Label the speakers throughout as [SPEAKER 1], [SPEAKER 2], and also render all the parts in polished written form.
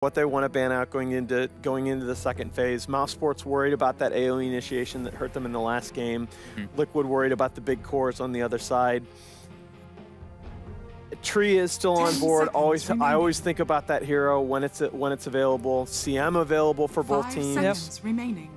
[SPEAKER 1] what they want to ban out going into the second phase. Mousesports worried about that AoE initiation that hurt them in the last game. Liquid worried about the big cores on the other side. Tree is still on board. I always think about that hero when it's available. CM available for both
[SPEAKER 2] 5
[SPEAKER 1] teams.
[SPEAKER 2] seconds remaining.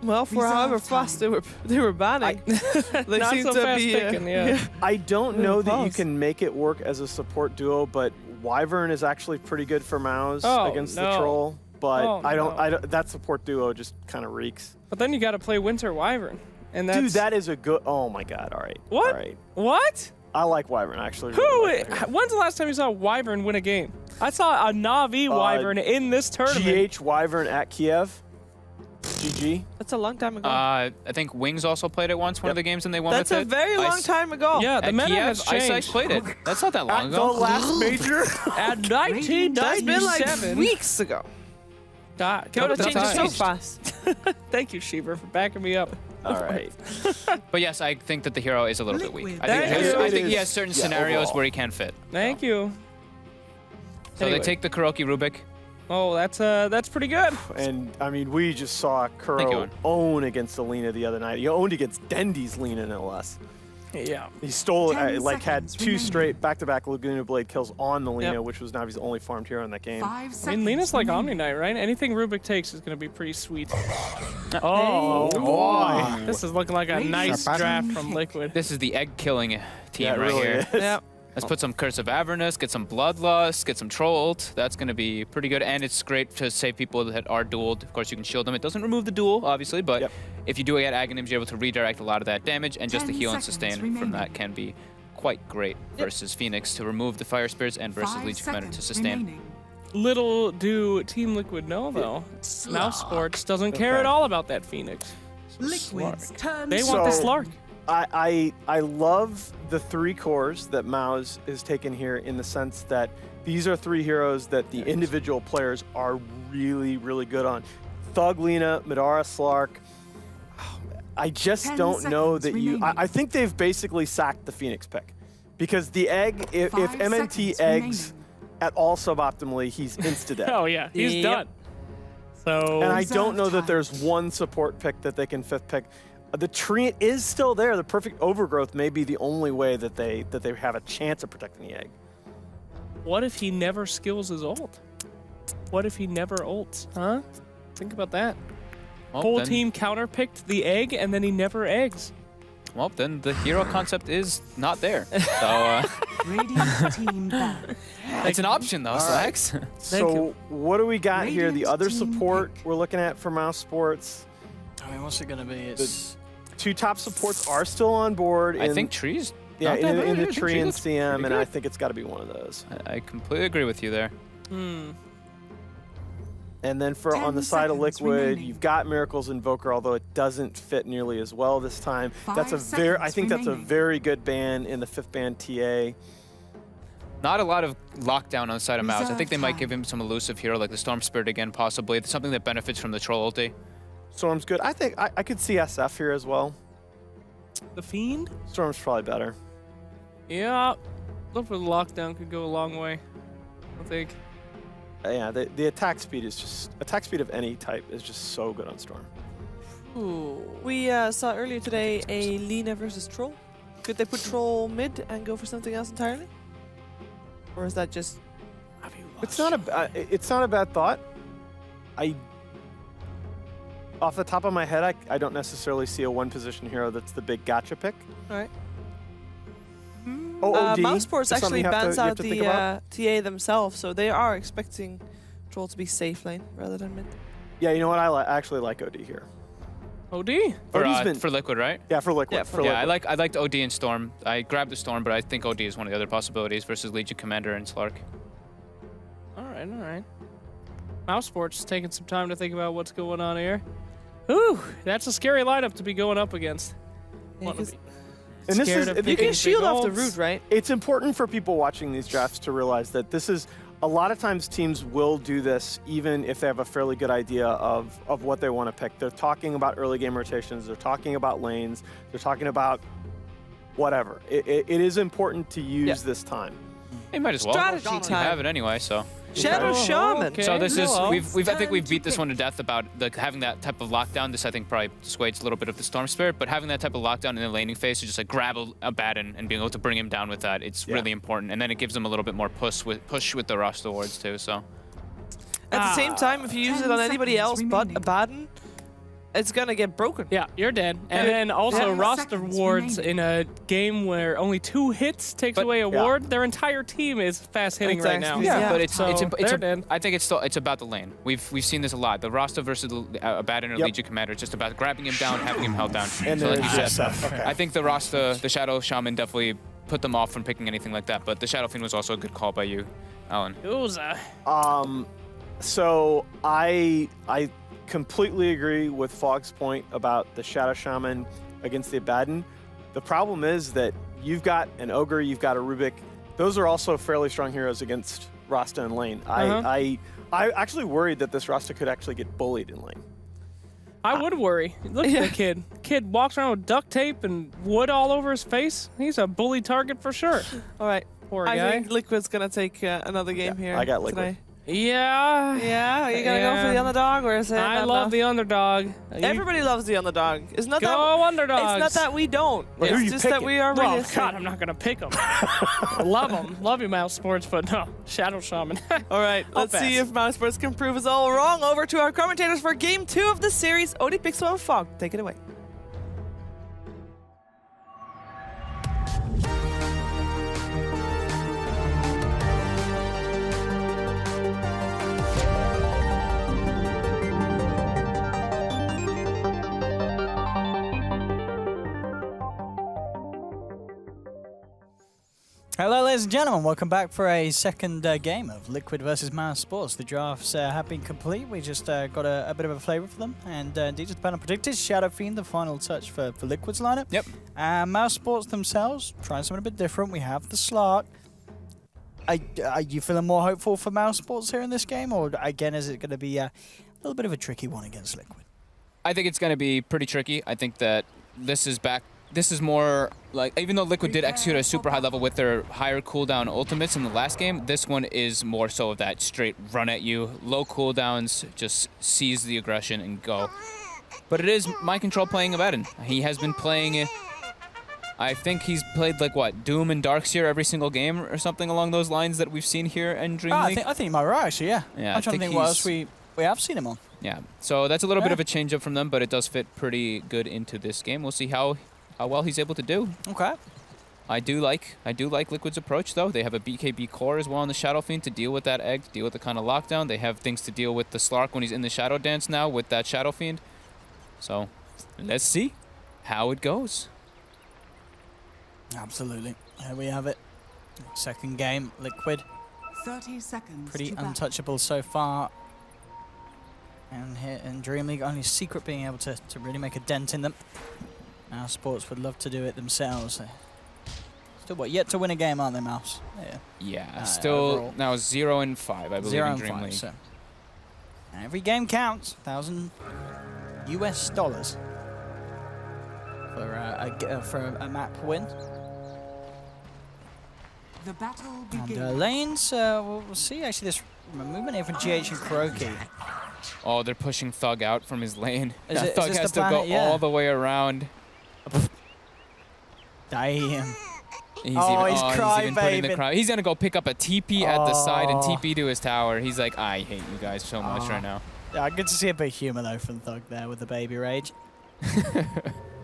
[SPEAKER 3] Well, for however fast they were banning, they
[SPEAKER 4] Not
[SPEAKER 3] seem
[SPEAKER 4] so
[SPEAKER 3] to
[SPEAKER 4] fast
[SPEAKER 3] be.
[SPEAKER 4] picking, yeah.
[SPEAKER 1] I don't know that you
[SPEAKER 3] Pause.
[SPEAKER 1] can make it work as a support duo, but Wyvern is actually pretty good for Mouse against the troll. But I don't. That support duo just kind of reeks.
[SPEAKER 4] But then you got to play Winter Wyvern, and that's
[SPEAKER 1] Dude, that is a good. Oh my God! All right.
[SPEAKER 4] What?
[SPEAKER 1] All right.
[SPEAKER 4] What?
[SPEAKER 1] I like Wyvern actually.
[SPEAKER 4] Who?
[SPEAKER 1] Really like that hero.
[SPEAKER 4] When's the last time you saw Wyvern win a game? I saw a Na'Vi Wyvern in this tournament.
[SPEAKER 1] GH Wyvern at Kiev. GG.
[SPEAKER 3] That's a long time ago.
[SPEAKER 5] I think Wings also played it once, one of the games, and they won
[SPEAKER 3] That's
[SPEAKER 5] with
[SPEAKER 3] a
[SPEAKER 5] it.
[SPEAKER 3] very long time ago.
[SPEAKER 4] Yeah, the
[SPEAKER 5] At
[SPEAKER 4] meta
[SPEAKER 5] Kiev,
[SPEAKER 4] has
[SPEAKER 5] Ice
[SPEAKER 4] changed.
[SPEAKER 5] played it. That's not that long
[SPEAKER 1] At the
[SPEAKER 5] ago.
[SPEAKER 1] last major.
[SPEAKER 4] At
[SPEAKER 3] That's been like
[SPEAKER 4] 1997.
[SPEAKER 3] weeks ago.
[SPEAKER 4] God,
[SPEAKER 3] Dota
[SPEAKER 4] the
[SPEAKER 3] changes so
[SPEAKER 4] times.
[SPEAKER 3] fast.
[SPEAKER 4] Thank you, Sheever, for backing me up.
[SPEAKER 1] All right.
[SPEAKER 5] But yes, I think that the hero is a little bit weak.
[SPEAKER 2] Liquid.
[SPEAKER 5] I think he has certain
[SPEAKER 1] Yeah,
[SPEAKER 5] scenarios
[SPEAKER 1] overall.
[SPEAKER 5] where he can fit.
[SPEAKER 4] Thank you.
[SPEAKER 5] So
[SPEAKER 4] Anyway.
[SPEAKER 5] they take the Kuroki Rubik.
[SPEAKER 4] Oh, that's pretty good.
[SPEAKER 1] And I mean, we just saw
[SPEAKER 5] Thank
[SPEAKER 1] Kuro
[SPEAKER 5] you.
[SPEAKER 1] own against Alina the other night. He owned against Dendy's Lina, no less.
[SPEAKER 4] Yeah.
[SPEAKER 1] He stole,
[SPEAKER 2] 10
[SPEAKER 1] like, had
[SPEAKER 2] seconds
[SPEAKER 1] 2
[SPEAKER 2] remaining.
[SPEAKER 1] straight back-to-back Laguna Blade kills on the Lina,
[SPEAKER 4] Yep.
[SPEAKER 1] which was Navi's only farmed hero in that game.
[SPEAKER 2] 5 seconds
[SPEAKER 4] I mean, Lena's like Omni
[SPEAKER 2] remaining.
[SPEAKER 4] Knight, right? Anything Rubik takes is going to be pretty sweet.
[SPEAKER 1] Oh, boy.
[SPEAKER 4] This is looking like a nice draft from Liquid.
[SPEAKER 5] This is the egg-killing team
[SPEAKER 1] Yeah, it
[SPEAKER 5] right
[SPEAKER 1] really
[SPEAKER 5] here.
[SPEAKER 1] is.
[SPEAKER 3] Yep.
[SPEAKER 5] Let's put some Curse of Avernus, get some Bloodlust, get some Trolled. That's going to be pretty good, and it's great to save people that are dueled. Of course, you can shield them. It doesn't remove the duel, obviously, but
[SPEAKER 1] Yep.
[SPEAKER 5] if you do get Aghanims, you're able to redirect a lot of that damage, and just the
[SPEAKER 2] 10
[SPEAKER 5] heal and
[SPEAKER 2] seconds
[SPEAKER 5] sustain from
[SPEAKER 2] remaining.
[SPEAKER 5] that can be quite great versus Phoenix to remove the Fire Spirits and versus
[SPEAKER 2] 5
[SPEAKER 5] Legion Commander to
[SPEAKER 2] seconds
[SPEAKER 5] sustain.
[SPEAKER 2] remaining.
[SPEAKER 4] Little do Team Liquid know, though. Mousesports doesn't care
[SPEAKER 1] Okay.
[SPEAKER 4] at all about that Phoenix.
[SPEAKER 2] Liquid's turn.
[SPEAKER 4] They want the
[SPEAKER 1] So-
[SPEAKER 4] Slark.
[SPEAKER 1] I love the 3 cores that Mouse is taken here in the sense that these are 3 heroes that the individual players are really, really good on. Thug Lina, Madara Slark. I just
[SPEAKER 2] 10
[SPEAKER 1] don't know
[SPEAKER 2] seconds
[SPEAKER 1] that you...
[SPEAKER 2] remaining.
[SPEAKER 1] I think they've basically sacked the Phoenix pick. Because the egg, if
[SPEAKER 2] 5
[SPEAKER 1] MNT
[SPEAKER 2] seconds
[SPEAKER 1] eggs
[SPEAKER 2] remaining.
[SPEAKER 1] at all suboptimally, he's insta-dead.
[SPEAKER 4] Oh, yeah. He's
[SPEAKER 3] Yep.
[SPEAKER 4] done. So,
[SPEAKER 1] And I don't know that
[SPEAKER 2] time.
[SPEAKER 1] there's one support pick that they can 5th pick. The tree is still there. The perfect overgrowth may be the only way that they have a chance of protecting the egg.
[SPEAKER 4] what if he never skills his ult? What if he never ults? Huh? Think about that.
[SPEAKER 5] Well,
[SPEAKER 4] Whole
[SPEAKER 5] then,
[SPEAKER 4] team counterpicked the egg, and then he never eggs.
[SPEAKER 5] Well, then the hero concept is not there. So
[SPEAKER 2] Radiant team back.
[SPEAKER 5] it's an option, though, Slacks.
[SPEAKER 1] So what do we got here? The
[SPEAKER 2] Radiant
[SPEAKER 1] other
[SPEAKER 2] team
[SPEAKER 1] support
[SPEAKER 2] pick.
[SPEAKER 1] we're looking at for Mousesports.
[SPEAKER 6] I mean, what's it gonna be? It's
[SPEAKER 1] 2 top supports are still on board.
[SPEAKER 5] I
[SPEAKER 1] in-
[SPEAKER 5] think Trees.
[SPEAKER 1] yeah,
[SPEAKER 5] not that
[SPEAKER 1] in
[SPEAKER 5] bad.
[SPEAKER 1] the
[SPEAKER 5] I think
[SPEAKER 1] tree
[SPEAKER 5] Tree
[SPEAKER 1] and
[SPEAKER 5] looks
[SPEAKER 1] CM,
[SPEAKER 5] pretty
[SPEAKER 1] and I
[SPEAKER 5] good.
[SPEAKER 1] think it's got to be one of those.
[SPEAKER 5] I completely agree with you there.
[SPEAKER 1] And then for
[SPEAKER 2] 10
[SPEAKER 1] on the side of
[SPEAKER 2] seconds
[SPEAKER 1] Liquid,
[SPEAKER 2] remaining.
[SPEAKER 1] you've got Miracle's Invoker, although it doesn't fit nearly as well this time.
[SPEAKER 2] 5
[SPEAKER 1] That's a very, I
[SPEAKER 2] seconds
[SPEAKER 1] think that's a
[SPEAKER 2] remaining.
[SPEAKER 1] very good ban in the 5th ban TA.
[SPEAKER 5] Not a lot of lockdown on the side of Mouse. I
[SPEAKER 2] Reserve
[SPEAKER 5] think they might
[SPEAKER 2] time.
[SPEAKER 5] give him some elusive hero, like the Storm Spirit again, possibly. Something that benefits from the Troll ulti.
[SPEAKER 1] Storm's good. I think I could see SF here as well.
[SPEAKER 4] The Fiend?
[SPEAKER 1] Storm's probably better.
[SPEAKER 4] Yeah. Look for the lockdown could go a long way, I think.
[SPEAKER 1] Yeah, the attack speed is just attack speed of any type is just so good on Storm.
[SPEAKER 4] Ooh.
[SPEAKER 3] We saw earlier today a Lina versus Troll. Could they put Troll mid and go for something else entirely? Or is that just...
[SPEAKER 1] It's not a bad thought. Off the top of my head, I don't necessarily see a 1 position hero that's the big gotcha pick.
[SPEAKER 3] All right.
[SPEAKER 1] OOD
[SPEAKER 3] Mousesports
[SPEAKER 1] is something
[SPEAKER 3] actually
[SPEAKER 1] you have
[SPEAKER 3] bans
[SPEAKER 1] to- you have
[SPEAKER 3] out
[SPEAKER 1] to think about.
[SPEAKER 3] the TA themselves, so they are expecting Troll to be safe lane rather than mid.
[SPEAKER 1] Yeah, you know what? I actually like OD here.
[SPEAKER 4] OD?
[SPEAKER 1] OD's been-
[SPEAKER 5] For Liquid, right?
[SPEAKER 1] Yeah, for Liquid.
[SPEAKER 3] Yeah,
[SPEAKER 1] for
[SPEAKER 5] Yeah,
[SPEAKER 1] Liquid.
[SPEAKER 5] I liked OD and Storm. I grabbed the Storm, but I think OD is one of the other possibilities versus Legion Commander and Slark.
[SPEAKER 4] All right. Mousesports taking some time to think about what's going on here. Ooh, that's a scary lineup to be going up against.
[SPEAKER 3] Yeah,
[SPEAKER 4] Wanna
[SPEAKER 3] 'cause
[SPEAKER 4] be
[SPEAKER 1] And this
[SPEAKER 4] scared
[SPEAKER 1] is-
[SPEAKER 4] of
[SPEAKER 1] you
[SPEAKER 3] you
[SPEAKER 4] picking
[SPEAKER 3] can
[SPEAKER 4] big
[SPEAKER 3] shield off the
[SPEAKER 4] ults.
[SPEAKER 3] root, right?
[SPEAKER 1] It's important for people watching these drafts to realize that this is a lot of times teams will do this even if they have a fairly good idea of what they want to pick. They're talking about early game rotations, they're talking about lanes, they're talking about whatever. It is important to use this time.
[SPEAKER 5] He might as well.
[SPEAKER 3] Strategy
[SPEAKER 5] You
[SPEAKER 3] time.
[SPEAKER 5] have it anyway, so.
[SPEAKER 3] Shadow Shaman.
[SPEAKER 4] Okay.
[SPEAKER 5] So this is
[SPEAKER 4] Hello.
[SPEAKER 5] I think we've beat this one to death about having that type of lockdown. This I think probably dissuades a little bit of the Storm Spirit, but having that type of lockdown in the laning phase to just like grab a Batten and being able to bring him down with that, it's really important. And then it gives them a little bit more push with the roster wards too. So
[SPEAKER 3] At the same time, if you use
[SPEAKER 2] 10
[SPEAKER 3] it on anybody
[SPEAKER 2] seconds
[SPEAKER 3] else but a
[SPEAKER 2] remaining.
[SPEAKER 3] Baden, it's gonna get broken.
[SPEAKER 4] Yeah, you're dead. And then also
[SPEAKER 2] 10
[SPEAKER 4] roster
[SPEAKER 2] seconds
[SPEAKER 4] wards
[SPEAKER 2] remaining.
[SPEAKER 4] in a game where only 2 hits takes
[SPEAKER 5] But-
[SPEAKER 4] away a
[SPEAKER 1] Yeah.
[SPEAKER 4] ward. Their entire team is fast hitting right now.
[SPEAKER 3] Exactly. Yeah.
[SPEAKER 5] but it's
[SPEAKER 4] So they're
[SPEAKER 5] a,
[SPEAKER 4] dead.
[SPEAKER 5] I think it's about the lane. We've seen this a lot. The roster versus a Batten or
[SPEAKER 1] Yep.
[SPEAKER 5] Legion commander, it's just about grabbing him down, having him held down.
[SPEAKER 1] And
[SPEAKER 5] so
[SPEAKER 1] then
[SPEAKER 5] like you
[SPEAKER 1] there's
[SPEAKER 5] said,
[SPEAKER 1] just stuff. Okay.
[SPEAKER 5] I think the Shadow Shaman definitely put them off from picking anything like that. But the Shadow Fiend was also a good call by you, Alan.
[SPEAKER 4] Uza.
[SPEAKER 1] So I completely agree with Fogg's point about the Shadow Shaman against the Abaddon. The problem is that you've got an Ogre, you've got a Rubik. Those are also fairly strong heroes against Rasta and lane. I actually worried that this Rasta could actually get bullied in lane.
[SPEAKER 4] I would worry. Look at the kid. Kid walks around with duct tape and wood all over his face. He's a bully target for sure.
[SPEAKER 3] All right.
[SPEAKER 4] Poor
[SPEAKER 3] I
[SPEAKER 4] guy.
[SPEAKER 3] think Liquid's gonna take another game here.
[SPEAKER 1] I got Liquid.
[SPEAKER 3] today.
[SPEAKER 4] Yeah.
[SPEAKER 3] Yeah, are you gonna go for the underdog, or is it?
[SPEAKER 4] I
[SPEAKER 3] not
[SPEAKER 4] love
[SPEAKER 3] enough?
[SPEAKER 4] the underdog.
[SPEAKER 3] Everybody loves the underdog. It's not
[SPEAKER 4] Go
[SPEAKER 3] that.
[SPEAKER 4] underdogs.
[SPEAKER 3] It's not that we don't.
[SPEAKER 1] But who
[SPEAKER 3] It's
[SPEAKER 1] you
[SPEAKER 3] just that
[SPEAKER 1] picking?
[SPEAKER 3] we are
[SPEAKER 4] Oh,
[SPEAKER 3] realistic.
[SPEAKER 4] God, I'm not going to pick him. Love him. Love you, Mousesports, but no. Shadow Shaman.
[SPEAKER 3] All right,
[SPEAKER 4] I'll
[SPEAKER 3] let's see
[SPEAKER 4] pass.
[SPEAKER 3] if Mousesports can prove us all wrong. Over to our commentators for Game 2 of the series. Odie, Pixel, and Fog. Take it away.
[SPEAKER 6] Hello, ladies and gentlemen. Welcome back for a second game of Liquid versus Mousesports. The drafts have been complete. We just got a bit of a flavour for them. And indeed, just panel predicted, Shadow Fiend, the final touch for Liquid's lineup.
[SPEAKER 5] Yep.
[SPEAKER 6] Mousesports themselves, trying something a bit different. We have the Slark. Are you feeling more hopeful for Mousesports here in this game? Or again, is it going to be a little bit of a tricky one against Liquid?
[SPEAKER 5] I think it's going to be pretty tricky. I think that this is more like, even though Liquid did execute at a super high level with their higher cooldown ultimates in the last game, this one is more so of that straight run at you, low cooldowns, just seize the aggression and go. But it is mind control playing Abaddon. He has been playing, I think he's played like what, Doom and Darkseer every single game or something along those lines that we've seen here in DreamLeague.
[SPEAKER 6] I think you might be right, actually, yeah.
[SPEAKER 5] Yeah,
[SPEAKER 6] I'm trying to think what else we have seen him on.
[SPEAKER 5] Yeah, so that's a little bit
[SPEAKER 6] Yeah.
[SPEAKER 5] of a change up from them, but it does fit pretty good into this game. We'll see how well he's able to do.
[SPEAKER 6] Okay.
[SPEAKER 5] I do like Liquid's approach though. They have a BKB core as well on the Shadow Fiend to deal with that egg, to deal with the kind of lockdown. They have things to deal with the Slark when he's in the Shadow Dance now with that Shadow Fiend. So let's see how it goes.
[SPEAKER 6] Absolutely. Here we have it. Second game, Liquid.
[SPEAKER 2] 30 seconds.
[SPEAKER 6] Pretty
[SPEAKER 2] to battle.
[SPEAKER 6] untouchable so far. And here in DreamLeague, only Secret being able to really make a dent in them. Mousesports would love to do it themselves. Still, what, yet to win a game, aren't they, Mouse? Yeah.
[SPEAKER 5] Yeah, still
[SPEAKER 6] overall.
[SPEAKER 5] now 0-5, I believe,
[SPEAKER 6] 0
[SPEAKER 5] in
[SPEAKER 6] and 5,
[SPEAKER 5] DreamLeague.
[SPEAKER 6] so. And every game counts. $1,000 US for a map win.
[SPEAKER 2] The battle
[SPEAKER 6] And
[SPEAKER 2] begins.
[SPEAKER 6] lanes, we'll see actually this movement here from GH and Kuroki.
[SPEAKER 5] Oh, they're pushing Thug out from his lane.
[SPEAKER 6] Is
[SPEAKER 5] Thug
[SPEAKER 6] this
[SPEAKER 5] has
[SPEAKER 6] the
[SPEAKER 5] to
[SPEAKER 6] planet?
[SPEAKER 5] go
[SPEAKER 6] Yeah.
[SPEAKER 5] all the way around.
[SPEAKER 6] Damn.
[SPEAKER 5] He's
[SPEAKER 6] Oh, he's
[SPEAKER 5] even putting the
[SPEAKER 6] crybabying.
[SPEAKER 5] cry. He's gonna go pick up a TP at the side and
[SPEAKER 6] Oh.
[SPEAKER 5] TP to his tower. He's like, I hate you guys so much right now.
[SPEAKER 6] Yeah, good to see a bit of humour though from Thug there with the baby rage.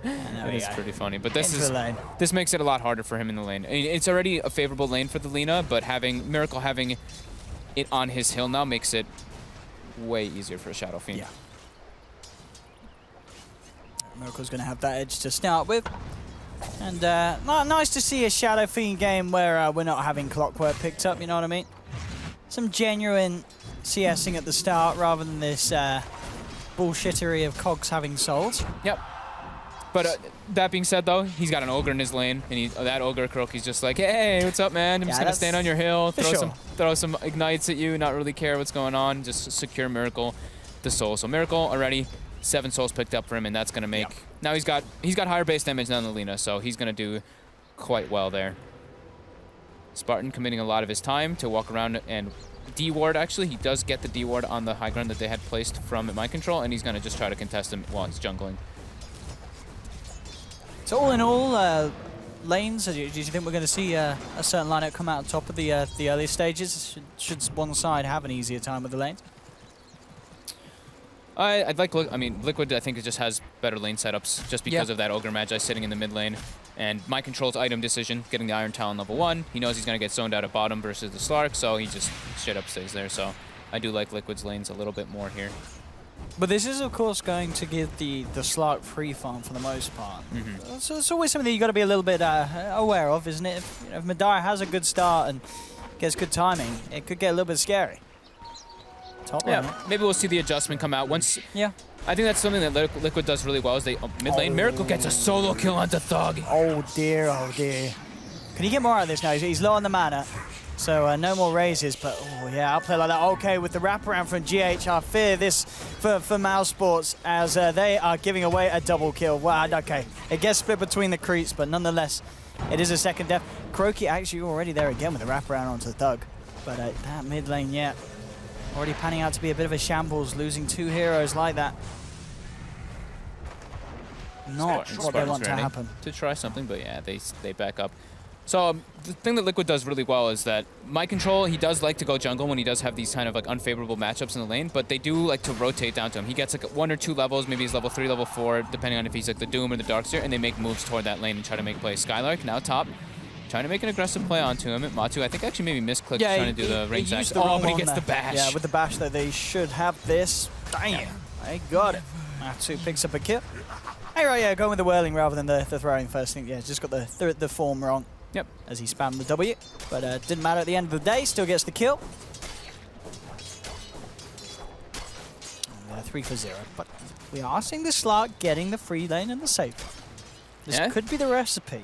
[SPEAKER 5] That is pretty funny. But this
[SPEAKER 6] Into
[SPEAKER 5] is
[SPEAKER 6] the lane.
[SPEAKER 5] this makes it a lot harder for him in the lane. I mean, it's already a favorable lane for the Lina, but having Miracle having it on his hill now makes it way easier for a Shadow Fiend.
[SPEAKER 6] Yeah. Miracle's going to have that edge to start with. And nice to see a Shadow Fiend game where we're not having Clockwork picked up, you know what I mean? Some genuine CSing at the start rather than this bullshittery of Cogs having souls.
[SPEAKER 5] Yep. But that being said, though, he's got an Ogre in his lane, and that Ogre Kuroki's just like, hey, what's up, man? I'm just going to stand on your hill, throw some ignites at you, not really care what's going on, just secure Miracle the soul. So Miracle already 7 souls picked up for him, and that's going to make...
[SPEAKER 6] Yep.
[SPEAKER 5] Now he's got higher base damage than the Lina, so he's going to do quite well there. Spartan committing a lot of his time to walk around and D-ward. Actually, he does get the D-ward on the high ground that they had placed from mind control, and he's going to just try to contest him while he's jungling.
[SPEAKER 6] So all in all, lanes, do you think we're going to see a certain lineup come out on top of the early stages? Should one side have an easier time with the lanes?
[SPEAKER 5] I'd like, I mean, Liquid, I think it just has better lane setups just because of that Ogre Magi sitting in the mid lane. And mind control's item decision, getting the Iron Talon level 1. He knows he's going to get zoned out at bottom versus the Slark, so he just straight up stays there. So I do like Liquid's lanes a little bit more here.
[SPEAKER 6] But this is, of course, going to give the Slark free farm for the most part. So it's always something that you've got to be a little bit aware of, isn't it? If Madara has a good start and gets good timing, it could get a little bit scary. Top lane.
[SPEAKER 5] Maybe we'll see the adjustment come out once.
[SPEAKER 6] Yeah.
[SPEAKER 5] I think that's something that Liquid does really well is they mid lane. Miracle gets a solo kill onto Thug.
[SPEAKER 6] Oh dear, oh dear. Can he get more out of this now? He's low on the mana, so no more raises, but oh yeah, I'll play like that. Okay, with the wraparound from GH, I fear this for Mousesports as they are giving away a double kill. Wow, okay. It gets split between the creeps, but nonetheless, it is a second death. Croaky actually already there again with the wraparound onto the Thug, but that mid lane, yeah. Already panning out to be a bit of a shambles, losing 2 heroes like that. Not what they want to happen.
[SPEAKER 5] To try something, but yeah, they back up. So the thing that Liquid does really well is that mind control, he does like to go jungle when he does have these kind of like unfavorable matchups in the lane, but they do like to rotate down to him. He gets like 1 or 2 levels, maybe he's level 3, level 4, depending on if he's like the Doom or the Darkseer, and they make moves toward that lane and try to make plays. Skylark now top. Trying to make an aggressive play onto him. Matu, I think, actually maybe misclicked trying to do the range axe. Oh, but he gets the bash.
[SPEAKER 6] Yeah, with the bash, though, they should have this. Damn, they got it. Matu picks up a kill. Hey, right, yeah, going with the whirling rather than the throwing first thing. Yeah, just got the form wrong.
[SPEAKER 5] Yep.
[SPEAKER 6] As he spammed the W. But didn't matter at the end of the day. Still gets the kill. 3 for 0. But we are seeing the Slark getting the free lane and the safe. This could be the recipe.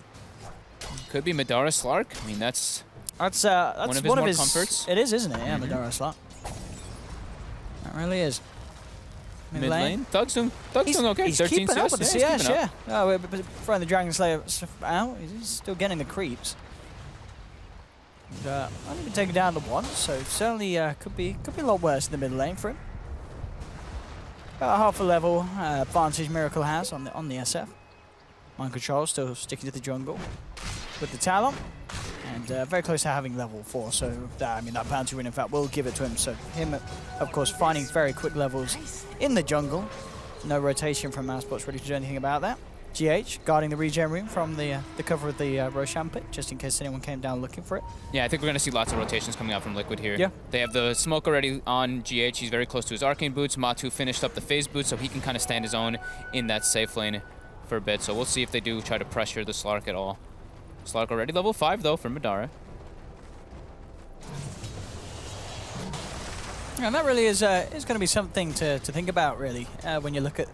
[SPEAKER 5] Could be Madara Slark. I mean, that's
[SPEAKER 6] one of his
[SPEAKER 5] comforts.
[SPEAKER 6] It is, isn't it? Yeah, Madara Slark. That really is.
[SPEAKER 5] Mid lane. Thug's doing okay.
[SPEAKER 6] He's
[SPEAKER 5] 13
[SPEAKER 6] keeping up with the CS,
[SPEAKER 5] yeah.
[SPEAKER 6] Oh, we're throwing the Dragon Slayer out. He's still getting the creeps. And, I've even taken down the 1, so certainly could be a lot worse in the mid lane for him. About half a level advantage Miracle has on the SF. Mind control still sticking to the jungle with the Talon, and very close to having level 4. So I mean that bounty win in fact will give it to him. So him, of course, finding very quick levels in the jungle. No rotation from Mousesports really to do anything about that. GH guarding the regen room from the cover of the Roshan pit, just in case anyone came down looking for it.
[SPEAKER 5] Yeah, I think we're going to see lots of rotations coming out from Liquid here.
[SPEAKER 6] Yeah.
[SPEAKER 5] They have the smoke already on GH. He's very close to his arcane boots. Matu finished up the phase boots, so he can kind of stand his own in that safe lane for a bit. So we'll see if they do try to pressure the Slark at all. Slark already level 5 though for Madara.
[SPEAKER 6] And that really is going to be something to think about, really, when you look at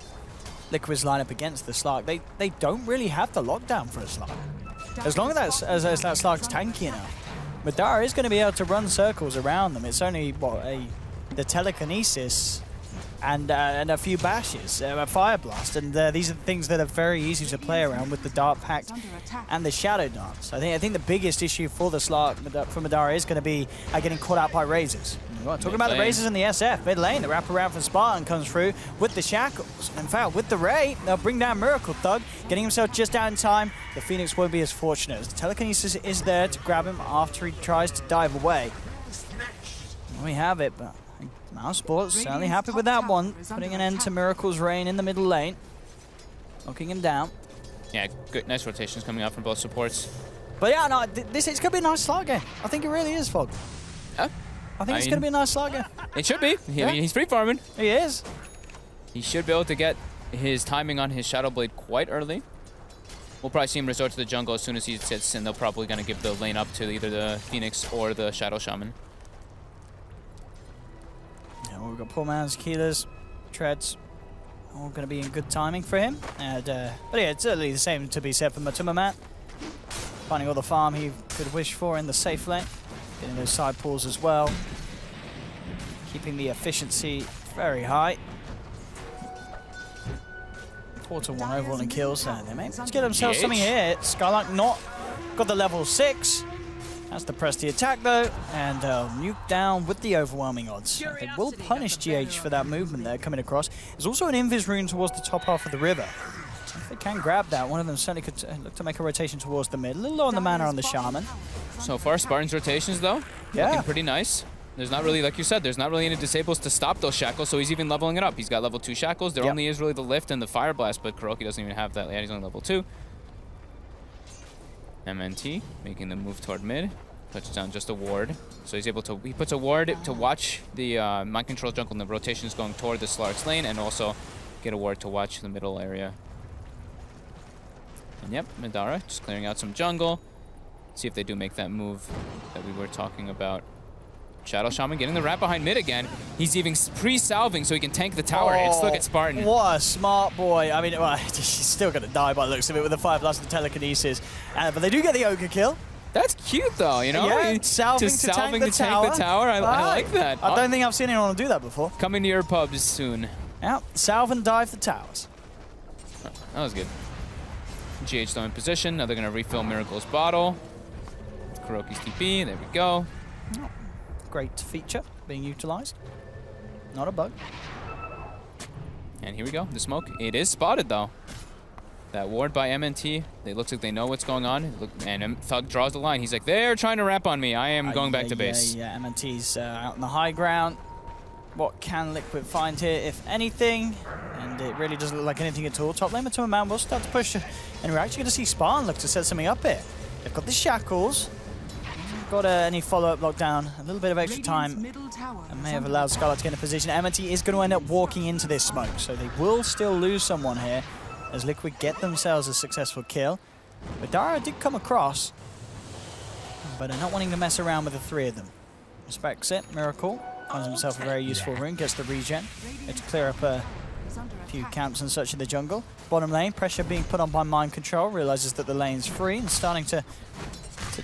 [SPEAKER 6] Liquid's lineup against the Slark. They don't really have the lockdown for a Slark. As long as that Slark's tanky enough, Madara is going to be able to run circles around them. It's only the telekinesis and a few bashes, a fire blast, and these are the things that are very easy to play around with the Dark Pact and the Shadow Dance. I think the biggest issue for the Slark for Madara is going to be getting caught out by razors. Talking about the razors in the SF mid lane, the wraparound from Spartan comes through with the shackles. In fact, with the Ray, they'll bring down Miracle Thug, getting himself just out in time. The Phoenix won't be as fortunate as the telekinesis is there to grab him after he tries to dive away. We have it, but Mousesports certainly happy with that one, putting an end to Miracle's reign in the middle lane, knocking him down.
[SPEAKER 5] Yeah, good, nice rotations coming out from both supports.
[SPEAKER 6] But yeah, no, it's going to be a nice Slark game. I think it really is, Fog.
[SPEAKER 5] Yeah.
[SPEAKER 6] I think it's going to be a nice Slark game.
[SPEAKER 5] It should be. I mean, he's free farming.
[SPEAKER 6] He is.
[SPEAKER 5] He should be able to get his timing on his Shadow Blade quite early. We'll probably see him resort to the jungle as soon as he sits, and they're probably going to give the lane up to either the Phoenix or the Shadow Shaman.
[SPEAKER 6] Yeah, we've got poor man's Keylers, Treads, all going to be in good timing for him. And, but yeah, it's certainly the same to be said for Matuma. Finding all the farm he could wish for in the safe lane. Getting those side pulls as well. Keeping the efficiency very high. 4-1 overall in kills. They may get themselves something here. Skylark not got the level 6. Has to press the attack though, and nuke down with the overwhelming odds. They will punish GH for that movement there coming across. There's also an invis rune towards the top half of the river. If they can grab that, one of them certainly could look to make a rotation towards the mid. A little low on the mana on the Shaman.
[SPEAKER 5] So far, Spartan's rotations though, looking pretty nice. There's not really, like you said, there's not really any disables to stop those shackles, so he's even leveling it up. He's got level 2 shackles. There only is really the lift and the fire blast, but Kuroki doesn't even have that. Yeah, he's only level 2. MNT making the move toward mid. Touches down just a ward. So he's able to, he puts a ward to watch the mind control jungle and the rotations going toward the Slark's lane, and also get a ward to watch the middle area. And yep, Madara just clearing out some jungle. See if they do make that move that we were talking about. Shadow Shaman getting the wrap behind mid again. He's even pre-salving so he can tank the tower hits. Look at Spartan.
[SPEAKER 6] What a smart boy. I mean, well, he's still going to die by the looks of it with the 5 blast and telekinesis. But they do get the Ogre kill.
[SPEAKER 5] That's cute though, you know?
[SPEAKER 6] Yeah, salving to tank the tower.
[SPEAKER 5] I like that.
[SPEAKER 6] I don't think I've seen anyone do that before.
[SPEAKER 5] Coming to your pubs soon.
[SPEAKER 6] Yeah, salve and dive the towers.
[SPEAKER 5] Oh, that was good. GH still in position. Now they're going to refill Miracle's bottle. Kuroki's TP. There we go.
[SPEAKER 6] Oh, great feature being utilized. Not a bug.
[SPEAKER 5] And here we go. The smoke. It is spotted though. That ward by MNT. It looks like they know what's going on. And Thug draws the line. He's like, they're trying to ramp on me. I am going back to base.
[SPEAKER 6] Yeah, MNT's out on the high ground. What can Liquid find here, if anything? And it really doesn't look like anything at all. Top lane to a man will start to push. And we're actually going to see Spartan look to set something up here. They've got the shackles. Got any follow-up lockdown. A little bit of extra time. And may have allowed Scarlet to get in a position. MNT is going to end up walking into this smoke. So they will still lose someone here, as Liquid get themselves a successful kill. But Dara did come across, but not wanting to mess around with the 3 of them. Respects it. Miracle finds himself a very useful rune, gets the regen. Gets to clear up a few camps and such in the jungle. Bottom lane, pressure being put on by mind control, realizes that the lane's free and starting to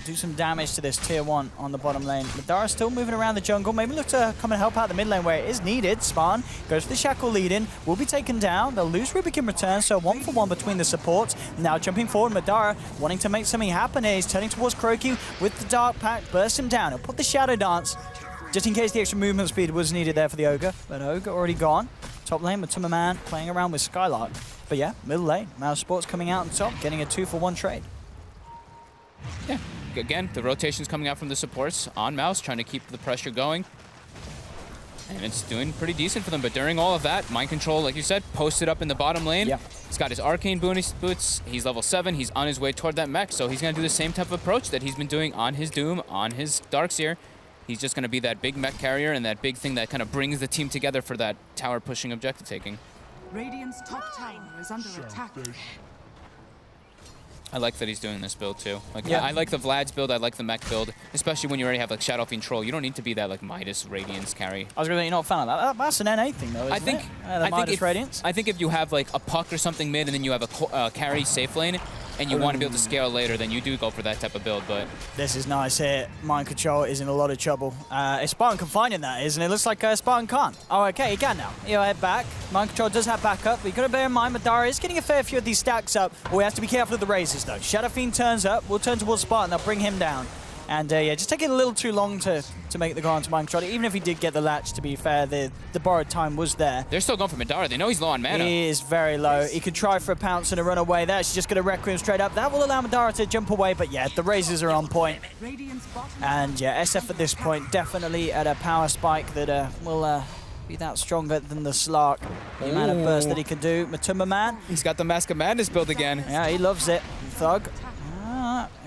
[SPEAKER 6] do some damage to this tier 1 on the bottom lane. Madara still moving around the jungle. Maybe look to come and help out the mid lane where it is needed. Spartan goes for the shackle lead in. Will be taken down. They'll lose Rubik in return, so 1-for-1 between the supports. Now jumping forward, Madara wanting to make something happen here. He's turning towards Kuroki with the Dark Pact. Burst him down. He'll put the Shadow Dance just in case the extra movement speed was needed there for the Ogre. But Ogre already gone. Top lane, Matuma Man playing around with Skylark. But yeah, middle lane. Mousesports coming out on top, getting a 2-for-1 trade.
[SPEAKER 5] Yeah. Again, the rotation's coming out from the supports on Mouse, trying to keep the pressure going. And it's doing pretty decent for them. But during all of that, mind control, like you said, posted up in the bottom lane. Yeah. He's got his arcane boots. He's level 7. He's on his way toward that mech. So he's going to do the same type of approach that he's been doing on his Doom, on his Darkseer. He's just going to be that big mech carrier and that big thing that kind of brings the team together for that tower pushing objective taking.
[SPEAKER 2] Radiant's top tower is under attack.
[SPEAKER 5] I like that he's doing this build too. Like, yeah. I like the Vlad's build, I like the mech build, especially when you already have like Shadow Fiend Troll. You don't need to be that like Midas Radiance carry.
[SPEAKER 6] I was going to say, you're not a fan of that. That's an NA thing though, isn't it? The Midas Radiance?
[SPEAKER 5] I think if you have like a Puck or something mid and then you have a carry safe lane and you want to be able to scale later, then you do go for that type of build, but...
[SPEAKER 6] This is nice here. Mind Control is in a lot of trouble. If Spartan can find him, that is, and it looks like Spartan can't. Oh, okay, he can now. He'll head back. Mind Control does have backup, but you've got to bear in mind Madara is getting a fair few of these stacks up. We have to be careful of the raises, though. Shadow Fiend turns up. We'll turn towards Spartan. They'll bring him down. And yeah, just taking a little too long to make the go on to Mind Control. Even if he did get the latch, to be fair, the borrowed time was there.
[SPEAKER 5] They're still going for Madara. They know he's low on mana.
[SPEAKER 6] He is very low. He could try for a pounce and a run away there. She's just going to Requiem straight up. That will allow Madara to jump away, but yeah, the raises are on point. And yeah, SF at this point definitely at a power spike that will be that stronger than the Slark. The amount of burst that he can do. Matuma Man.
[SPEAKER 5] He's got the Mask of Madness build again.
[SPEAKER 6] Yeah, he loves it. Thug.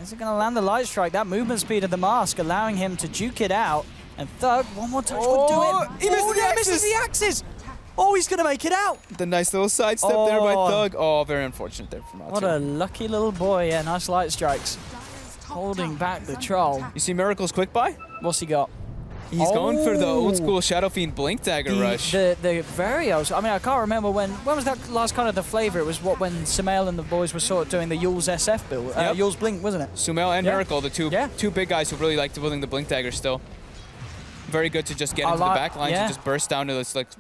[SPEAKER 6] Is it going to land the Light Strike? That movement speed of the Mask allowing him to juke it out. And Thug, one more touch would do it.
[SPEAKER 5] He misses
[SPEAKER 6] the axes. Oh, he's going to make it out.
[SPEAKER 5] The nice little sidestep there by Thug. Oh, very unfortunate there from out.
[SPEAKER 6] What a lucky little boy. Yeah, nice Light Strikes. Holding back the Troll.
[SPEAKER 5] You see Miracle's quick buy?
[SPEAKER 6] What's he got?
[SPEAKER 5] He's going for the old school Shadow Fiend Blink Dagger rush.
[SPEAKER 6] The Varios. I mean, I can't remember when was that last kind of the flavor? It was when Sumail and the boys were sort of doing the Yule's SF build. Yep. Yule's Blink, wasn't it?
[SPEAKER 5] Sumail and Miracle, the two big guys who really like building the Blink Dagger still. Very good to just get into the back line to just burst down to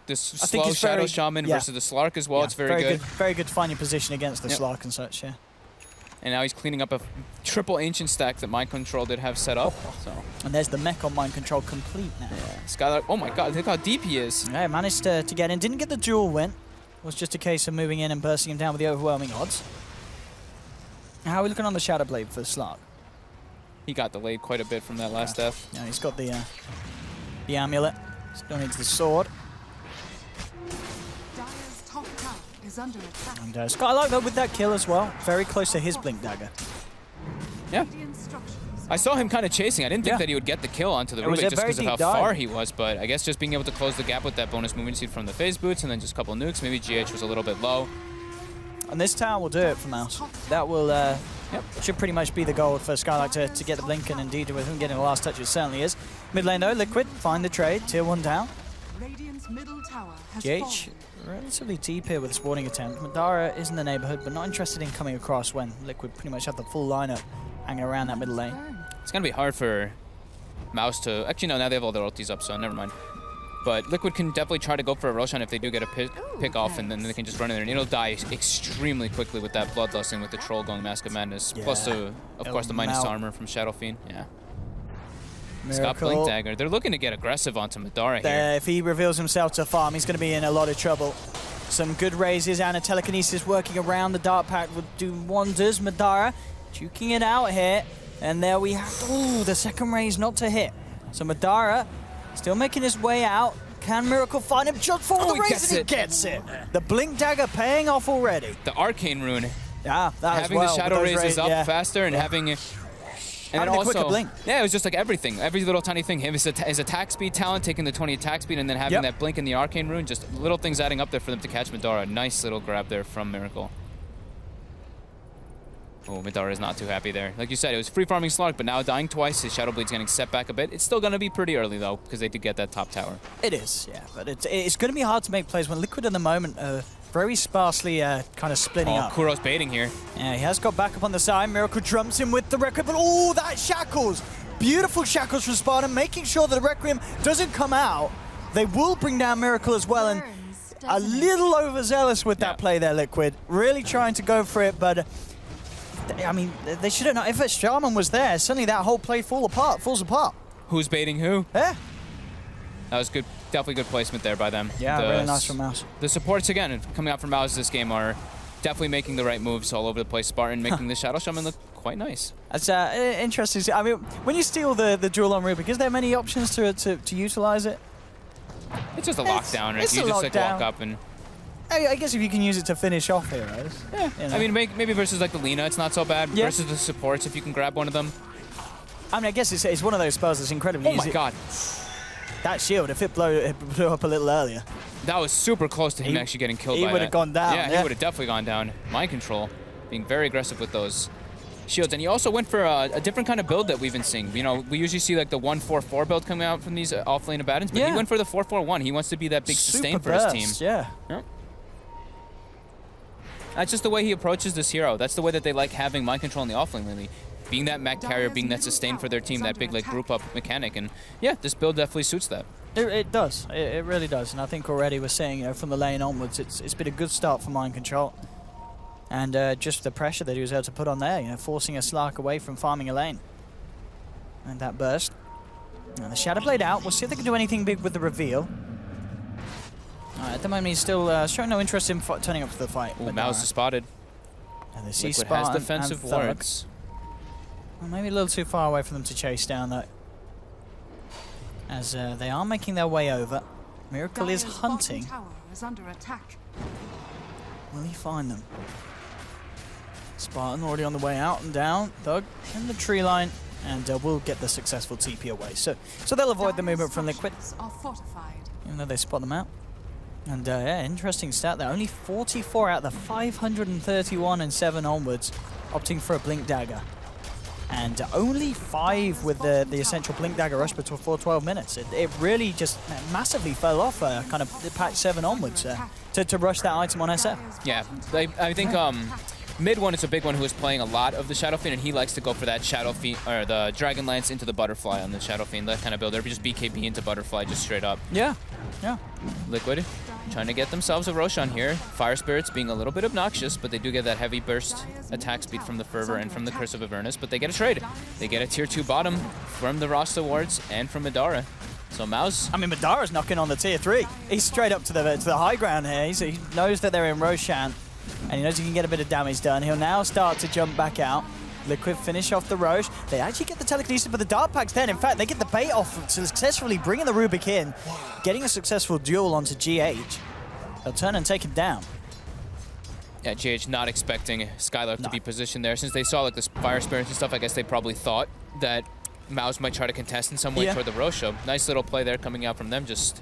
[SPEAKER 5] this slow Shadow Shaman versus the Slark as well. It's very good.
[SPEAKER 6] Very good to find your position against the Slark and such, yeah.
[SPEAKER 5] And now he's cleaning up a triple ancient stack that Mind Control did have set up. So.
[SPEAKER 6] And there's the mech on Mind Control complete now.
[SPEAKER 5] Skylar, oh my god, look how deep he is.
[SPEAKER 6] Yeah, managed to get in. Didn't get the duel win. It was just a case of moving in and bursting him down with the overwhelming odds. How are we looking on the Shadow Blade for Slark?
[SPEAKER 5] He got delayed quite a bit from that last death.
[SPEAKER 6] Yeah, he's got the amulet. Still needs the sword.
[SPEAKER 2] Dire's top tower is under attack.
[SPEAKER 6] And Skylark, though, with that kill as well. Very close to his Blink Dagger.
[SPEAKER 5] Yeah.
[SPEAKER 2] Radiant structures
[SPEAKER 5] I saw him kind of chasing. I didn't think that he would get the kill onto the
[SPEAKER 6] It was
[SPEAKER 5] Rubik
[SPEAKER 6] a
[SPEAKER 5] just
[SPEAKER 6] very
[SPEAKER 5] because of how
[SPEAKER 6] deep dive.
[SPEAKER 5] far he was, but I guess just being able to close the gap with that bonus movement speed from the phase boots and then just a couple nukes. Maybe GH was a little bit low.
[SPEAKER 6] And this tower will do it for Mouse. That will should pretty much be the goal for Skylark to get the blink, and indeed with him getting the last touch, it certainly is. Mid lane though, Liquid, find the trade, tier 1 down.
[SPEAKER 2] Radiant's middle tower has
[SPEAKER 6] GH,
[SPEAKER 2] fallen.
[SPEAKER 6] relatively deep here with a sporting attempt. Madara is in the neighborhood, but not interested in coming across when Liquid pretty much have the full lineup hanging around that middle lane.
[SPEAKER 5] It's going to be hard for Mouse to... Actually, no, now they have all their ultis up, so never mind. But Liquid can definitely try to go for a Roshan if they do get a pick off, and then they can just run in there. And it'll die extremely quickly with that Bloodlust and with the Troll going Mask of Madness.
[SPEAKER 6] Yeah.
[SPEAKER 5] Plus, of course, the minus
[SPEAKER 6] melt.
[SPEAKER 5] armor from Shadow Fiend. Yeah.
[SPEAKER 6] Miracle.
[SPEAKER 5] Scott Blink Dagger. They're looking to get aggressive onto Madara here.
[SPEAKER 6] If he reveals himself to farm, he's going to be in a lot of trouble. Some good raises and a telekinesis working around the Dark Pact would do wonders. Madara juking it out here. And there we have, ooh, the second raise not to hit. So Madara still making his way out. Can Miracle find him just for the raise? And he gets it. The Blink Dagger paying off already.
[SPEAKER 5] The Arcane Rune.
[SPEAKER 6] Yeah, that
[SPEAKER 5] having the Shadow Raises up faster and having... And then
[SPEAKER 6] Having the quicker blink.
[SPEAKER 5] Yeah, it was just like everything. Every little tiny thing. His attack speed talent, taking the 20 attack speed, and then having that blink and the Arcane Rune. Just little things adding up there for them to catch Madara. Nice little grab there from Miracle. Oh, Madara is not too happy there. Like you said, it was free farming Slark, but now dying twice. His Shadow Blade's getting set back a bit. It's still going to be pretty early, though, because they did get that top tower.
[SPEAKER 6] It is, yeah. But it's going to be hard to make plays when Liquid at the moment very sparsely kind of splitting up.
[SPEAKER 5] Kuro's baiting here.
[SPEAKER 6] Yeah, he has got back up on the side. Miracle jumps in with the Requiem, but oh, that Shackles! Beautiful Shackles from Spartan, making sure that the Requiem doesn't come out. They will bring down Miracle as well, and a little overzealous with that play there, Liquid. Really trying to go for it, but... I mean, they should have not. If a Shaman was there, suddenly that whole play falls apart.
[SPEAKER 5] Who's baiting who?
[SPEAKER 6] Yeah.
[SPEAKER 5] That was good. Definitely good placement there by them.
[SPEAKER 6] Yeah, really nice from Mouse.
[SPEAKER 5] The supports, again, coming out from Mouse this game are definitely making the right moves all over the place. Spartan making the Shadow Shaman look quite nice.
[SPEAKER 6] That's interesting. I mean, when you steal the duel on Rubik, is there many options to utilize it?
[SPEAKER 5] It's just a lockdown, right?
[SPEAKER 6] It's
[SPEAKER 5] You
[SPEAKER 6] a
[SPEAKER 5] just
[SPEAKER 6] lockdown.
[SPEAKER 5] like walk up and...
[SPEAKER 6] I guess if you can use it to finish off heroes.
[SPEAKER 5] Yeah,
[SPEAKER 6] you know.
[SPEAKER 5] I mean, maybe versus like the Lina, it's not so bad.
[SPEAKER 6] Yeah.
[SPEAKER 5] Versus the supports, if you can grab one of them.
[SPEAKER 6] I mean, I guess it's one of those spells that's incredibly easy.
[SPEAKER 5] Oh my god.
[SPEAKER 6] That shield, if it blew up a little earlier.
[SPEAKER 5] That was super close to him actually getting killed by that.
[SPEAKER 6] He would have gone down.
[SPEAKER 5] Yeah, he would have definitely gone down. Mind Control, being very aggressive with those shields. And he also went for a different kind of build that we've been seeing. You know, we usually see like the 1-4-4 build coming out from these off-lane Abaddons, but he went for the 4-4-1. He wants to be that big sustain for his team.
[SPEAKER 6] Yeah.
[SPEAKER 5] That's just the way he approaches this hero. That's the way that they like having Mind Control in the offlane lately. Being that mech carrier, being that sustain for their team, that big like group up mechanic. And yeah, this build definitely suits that.
[SPEAKER 6] It does. It really does. And I think already we're seeing, you know, from the lane onwards, it's been a good start for Mind Control. And just the pressure that he was able to put on there, you know, forcing a Slark away from farming a lane. And that burst. And the Shadow Blade out. We'll see if they can do anything big with the reveal. At the moment, he's still showing no interest in turning up to the fight.
[SPEAKER 5] Ooh, Mouse is spotted.
[SPEAKER 6] And they see
[SPEAKER 5] Liquid
[SPEAKER 6] Spartan
[SPEAKER 5] has defensive
[SPEAKER 6] and Thug.
[SPEAKER 5] wards.
[SPEAKER 6] Well, maybe a little too far away for them to chase down, though. As they are making their way over. Miracle is
[SPEAKER 2] Dire's
[SPEAKER 6] hunting.
[SPEAKER 2] bottom tower is under attack.
[SPEAKER 6] Will he find them? Spartan already on the way out and down. Thug in the tree line. And we'll get the successful TP away. So they'll avoid the movement from Liquid,
[SPEAKER 2] Are fortified.
[SPEAKER 6] even though they spot them out. And yeah, interesting stat there. Only 44 out of the 531 and 7 onwards opting for a Blink Dagger. And only 5 with the essential Blink Dagger rush before 12 minutes. It really just massively fell off kind of patch 7 onwards to rush that item on SF.
[SPEAKER 5] Yeah, I think Mid one is a big one who is playing a lot of the Shadow Fiend, and he likes to go for that Shadow Fiend, or the Dragon Lance into the Butterfly on the Shadow Fiend, that kind of build. Or just BKB into Butterfly, just straight up.
[SPEAKER 6] Yeah, yeah.
[SPEAKER 5] Liquid trying to get themselves a Roshan here. Fire Spirits being a little bit obnoxious, but they do get that heavy burst attack speed from the Fervor and from the Curse of Avernus, but they get a trade. They get a tier 2 bottom from the Rasta wards and from Madara. So Mouse...
[SPEAKER 6] I mean, Madara's knocking on the tier 3. He's straight up to the high ground here. He knows that they're in Roshan, and he knows he can get a bit of damage done. He'll now start to jump back out. Liquid finish off the Roche. They actually get the telekinesis, but the Dark Packs then, in fact, they get the bait off, successfully bringing the Rubik in, getting a successful duel onto GH. They'll turn and take him down.
[SPEAKER 5] Yeah, GH not expecting Skylark to be positioned there. Since they saw like this Fire Spirits and stuff, I guess they probably thought that Mouse might try to contest in some way toward the Rosho. Nice little play there coming out from them. Just,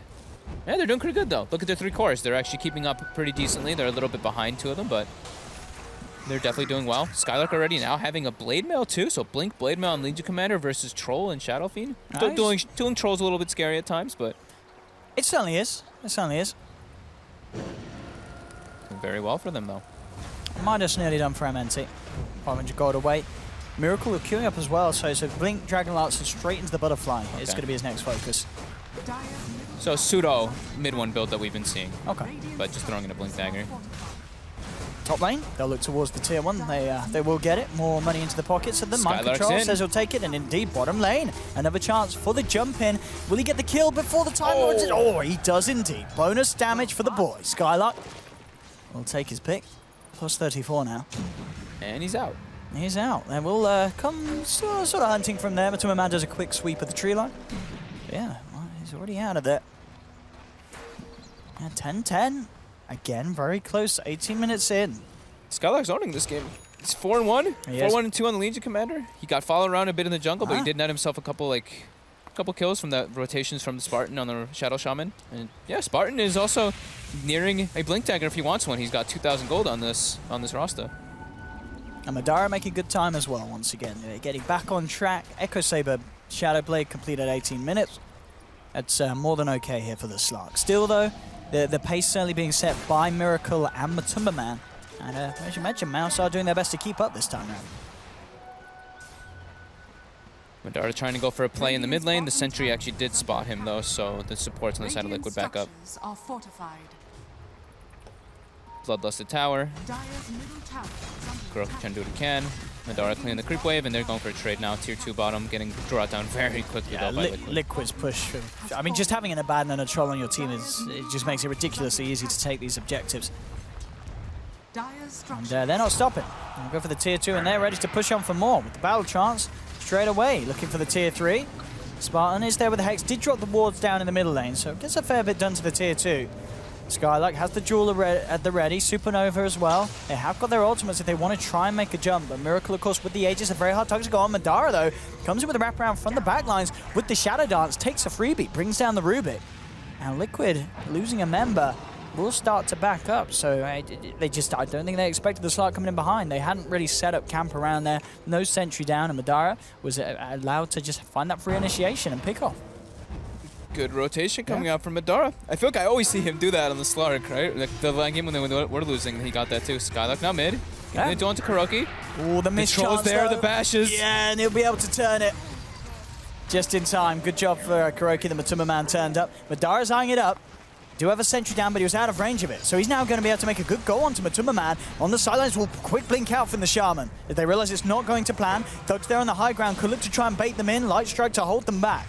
[SPEAKER 5] yeah, they're doing pretty good though. Look at their 3 cores. They're actually keeping up pretty decently. They're a little bit behind 2 of them, but they're definitely doing well. Skylark already now having a Blade Mail too, so Blink, Blade Mail, and Legion Commander versus Troll and Shadow Fiend.
[SPEAKER 6] Nice.
[SPEAKER 5] Doing Troll's a little bit scary at times, but...
[SPEAKER 6] It certainly is. It certainly is.
[SPEAKER 5] Doing very well for them though.
[SPEAKER 6] Minus nearly done for MNT. 500 gold away. Miracle are queuing up as well, so Blink, Dragon Lance, and straight into the Butterfly. Okay. It's going to be his next focus.
[SPEAKER 5] So pseudo mid 1 build that we've been seeing.
[SPEAKER 6] Okay.
[SPEAKER 5] But just throwing in a Blink Dagger.
[SPEAKER 6] Top lane, they'll look towards the tier 1. They will get it. More money into the pockets of them. Mind Control says he'll take it, and indeed, bottom lane. Another chance for the jump in. Will he get the kill before the time? Oh, he does indeed. Bonus damage for the boy. Skylark will take his pick. Plus 34 now.
[SPEAKER 5] And he's out.
[SPEAKER 6] He's out. And we'll come sort of hunting from there. Matuma Man does a quick sweep of the tree line. But yeah, well, he's already out of there. Yeah, 10-10. Again, very close. 18 minutes in.
[SPEAKER 5] Skylark's owning this game. It's 4-1. 4-1-2 on the Legion Commander. He got followed around a bit in the jungle, but he did net himself a couple kills from the rotations from the Spartan on the Shadow Shaman. And yeah, Spartan is also nearing a Blink Dagger if he wants one. He's got 2,000 gold on this Rasta.
[SPEAKER 6] And Madara making good time as well once again. Getting back on track. Echo Saber Shadow Blade completed 18 minutes. That's more than okay here for the Slark. Still though, the pace certainly being set by Miracle and Matumba Man. And as you mentioned, Mouse are doing their best to keep up this time round.
[SPEAKER 5] Madara trying to go for a play in the mid lane. The sentry actually did spot him though, so the supports on the side of Liquid back up.
[SPEAKER 2] Are fortified.
[SPEAKER 5] Bloodlusted Tower.
[SPEAKER 2] Dire's middle tower is under
[SPEAKER 5] Kuroki trying to do what he can. Madara clearing the creep wave, and they're going for a trade now. Tier 2 bottom, getting brought down very quickly though by Liquid.
[SPEAKER 6] Liquid's push. I mean, just having an Abaddon and a Troll on your team it just makes it ridiculously easy to take these objectives. And they're not stopping. They'll go for the tier 2, and they're ready to push on for more with the battle trance straight away. Looking for the tier 3. Spartan is there with the Hex. Did drop the wards down in the middle lane, so gets a fair bit done to the tier 2. Skylark has the Jewel at the ready, Supernova as well. They have got their ultimates if they want to try and make a jump, but Miracle, of course, with the Aegis, a very hard target to go on. Madara, though, comes in with a wraparound from the backlines with the Shadow Dance, takes a freebie, brings down the Rubik. And Liquid, losing a member, will start to back up, so I don't think they expected the Slark coming in behind. They hadn't really set up camp around there, no sentry down, and Madara was allowed to just find that free initiation and pick off.
[SPEAKER 5] Good rotation coming out from Madara. I feel like I always see him do that on the Slark, right? Like the line game when they were losing, he got that too. Skylark now mid. Getting it on to Kuroki.
[SPEAKER 6] Oh, the miss
[SPEAKER 5] Troll's there, the bashes.
[SPEAKER 6] Yeah, and he'll be able to turn it just in time. Good job for Kuroki. The Matumba Man turned up. Madara's eyeing it up. Do have a sentry down, but he was out of range of it. So he's now going to be able to make a good go onto Matumba Man. On the sidelines, will quick blink out from the Shaman. If they realize it's not going to plan, Thugs there on the high ground could look to try and bait them in. Light Strike to hold them back.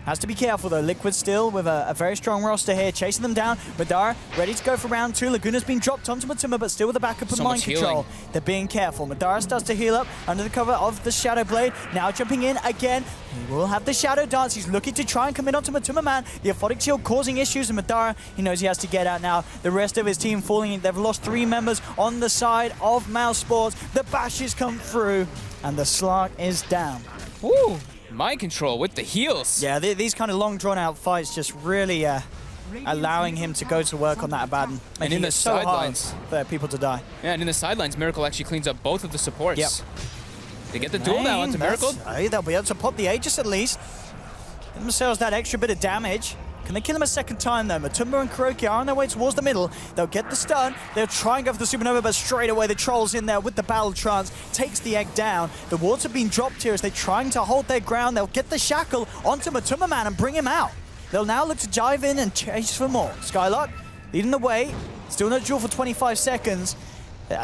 [SPEAKER 6] Has to be careful though. Liquid still with a very strong roster here, chasing them down. Madara ready to go for round 2. Laguna's been dropped onto Matumba, but still with the backup of Mind Control. They're being careful. Madara starts to heal up under the cover of the Shadow Blade. Now jumping in again. He will have the Shadow Dance. He's looking to try and come in onto Matumba Man. The Aphotic Shield causing issues, and Madara, he knows he has to get out now. The rest of his team falling in. They've lost 3 members on the side of Mousesports. The bashes come through, and the Slark is down.
[SPEAKER 5] Woo! Mind Control with the heals.
[SPEAKER 6] Yeah, these kind of long drawn-out fights just really allowing him to go to work on that Abaddon.
[SPEAKER 5] And in the sidelines,
[SPEAKER 6] for people to die.
[SPEAKER 5] Yeah, and in the sidelines, Miracle actually cleans up both of the supports. Yep. They get the duel now onto Miracle.
[SPEAKER 6] They'll be able to pop the Aegis at least. Give themselves that extra bit of damage. Can they kill him a second time, though? Matumba and Kuroki are on their way towards the middle. They'll get the stun. They'll try and go for the Supernova, but straight away the Troll's in there with the Battle Trance. Takes the egg down. The wards have been dropped here as they're trying to hold their ground. They'll get the Shackle onto Matumba Man and bring him out. They'll now look to dive in and chase for more. Skylark leading the way. Still no duel for 25 seconds.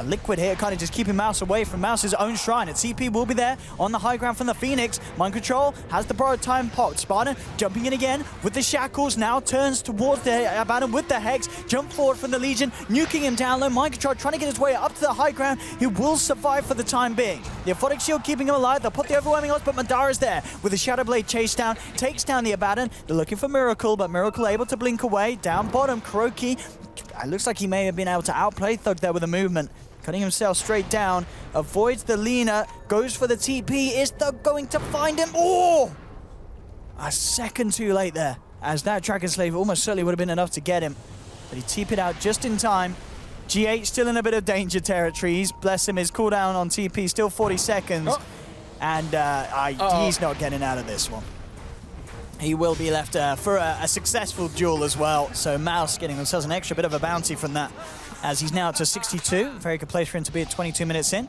[SPEAKER 6] Liquid here kind of just keeping Mouse away from Mouse's own shrine. And CP will be there on the high ground from the Phoenix. Mind Control has the borrowed time popped. Spartan jumping in again with the Shackles. Now turns towards the Abaddon with the Hex. Jump forward from the Legion, nuking him down low. Mind Control trying to get his way up to the high ground. He will survive for the time being. The Aphotic Shield keeping him alive. They'll put the overwhelming odds, but Madara's there with the Shadow Blade chase down. Takes down the Abaddon. They're looking for Miracle, but Miracle able to blink away. Down bottom, Kuroki. It looks like he may have been able to outplay Thug there with a movement. Cutting himself straight down, avoids the Lina, goes for the TP. Is Thug going to find him? Oh! A second too late there, as that Dragon Slave almost certainly would have been enough to get him. But he TP'd out just in time. GH still in a bit of danger territory. He's, bless him, his cooldown on TP still 40 seconds.
[SPEAKER 4] Oh.
[SPEAKER 6] And he's not getting out of this one. He will be left for a successful duel as well. So Mouse getting themselves an extra bit of a bounty from that, as he's now to 62. Very good place for him to be at 22 minutes in.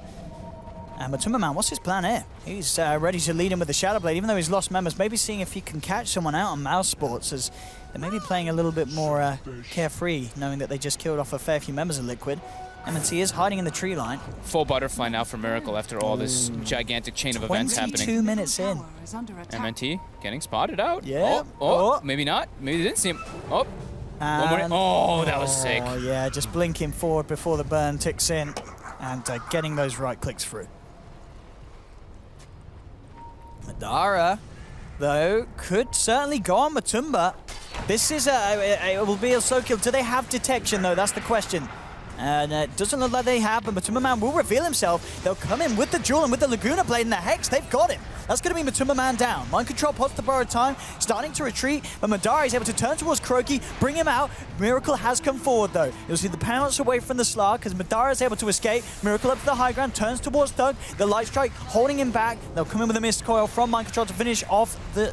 [SPEAKER 6] And Matumba Man, what's his plan here? He's ready to lead him with the Shadow Blade, even though he's lost members. Maybe seeing if he can catch someone out on Mousesports, as they may be playing a little bit more carefree, knowing that they just killed off a fair few members of Liquid. MNT is hiding in the tree line.
[SPEAKER 5] Full butterfly now for Miracle after all this gigantic chain of events happening.
[SPEAKER 6] 22 minutes in.
[SPEAKER 2] Tower is under attack.
[SPEAKER 5] MNT getting spotted out.
[SPEAKER 6] Yeah.
[SPEAKER 5] Oh, maybe not. Maybe they didn't see him. Oh, one more. Oh, that was sick.
[SPEAKER 6] Oh, yeah, just blinking forward before the burn ticks in and getting those right clicks through. Madara, though, could certainly go on Matumba. This is it will be a slow kill. Do they have detection, though? That's the question. And it doesn't look like they have, but Matumba Man will reveal himself. They'll come in with the Jewel and with the Laguna Blade and the Hex. They've got him. That's going to be Matumba Man down. Mind Control pots the borrowed time, starting to retreat, but Madara is able to turn towards Kuroki, bring him out. Miracle has come forward, though. You'll see the pounce away from the Slar, because Madara is able to escape. Miracle up to the high ground, turns towards Thug. The Light Strike holding him back. They'll come in with a Mist Coil from Mind Control to finish off the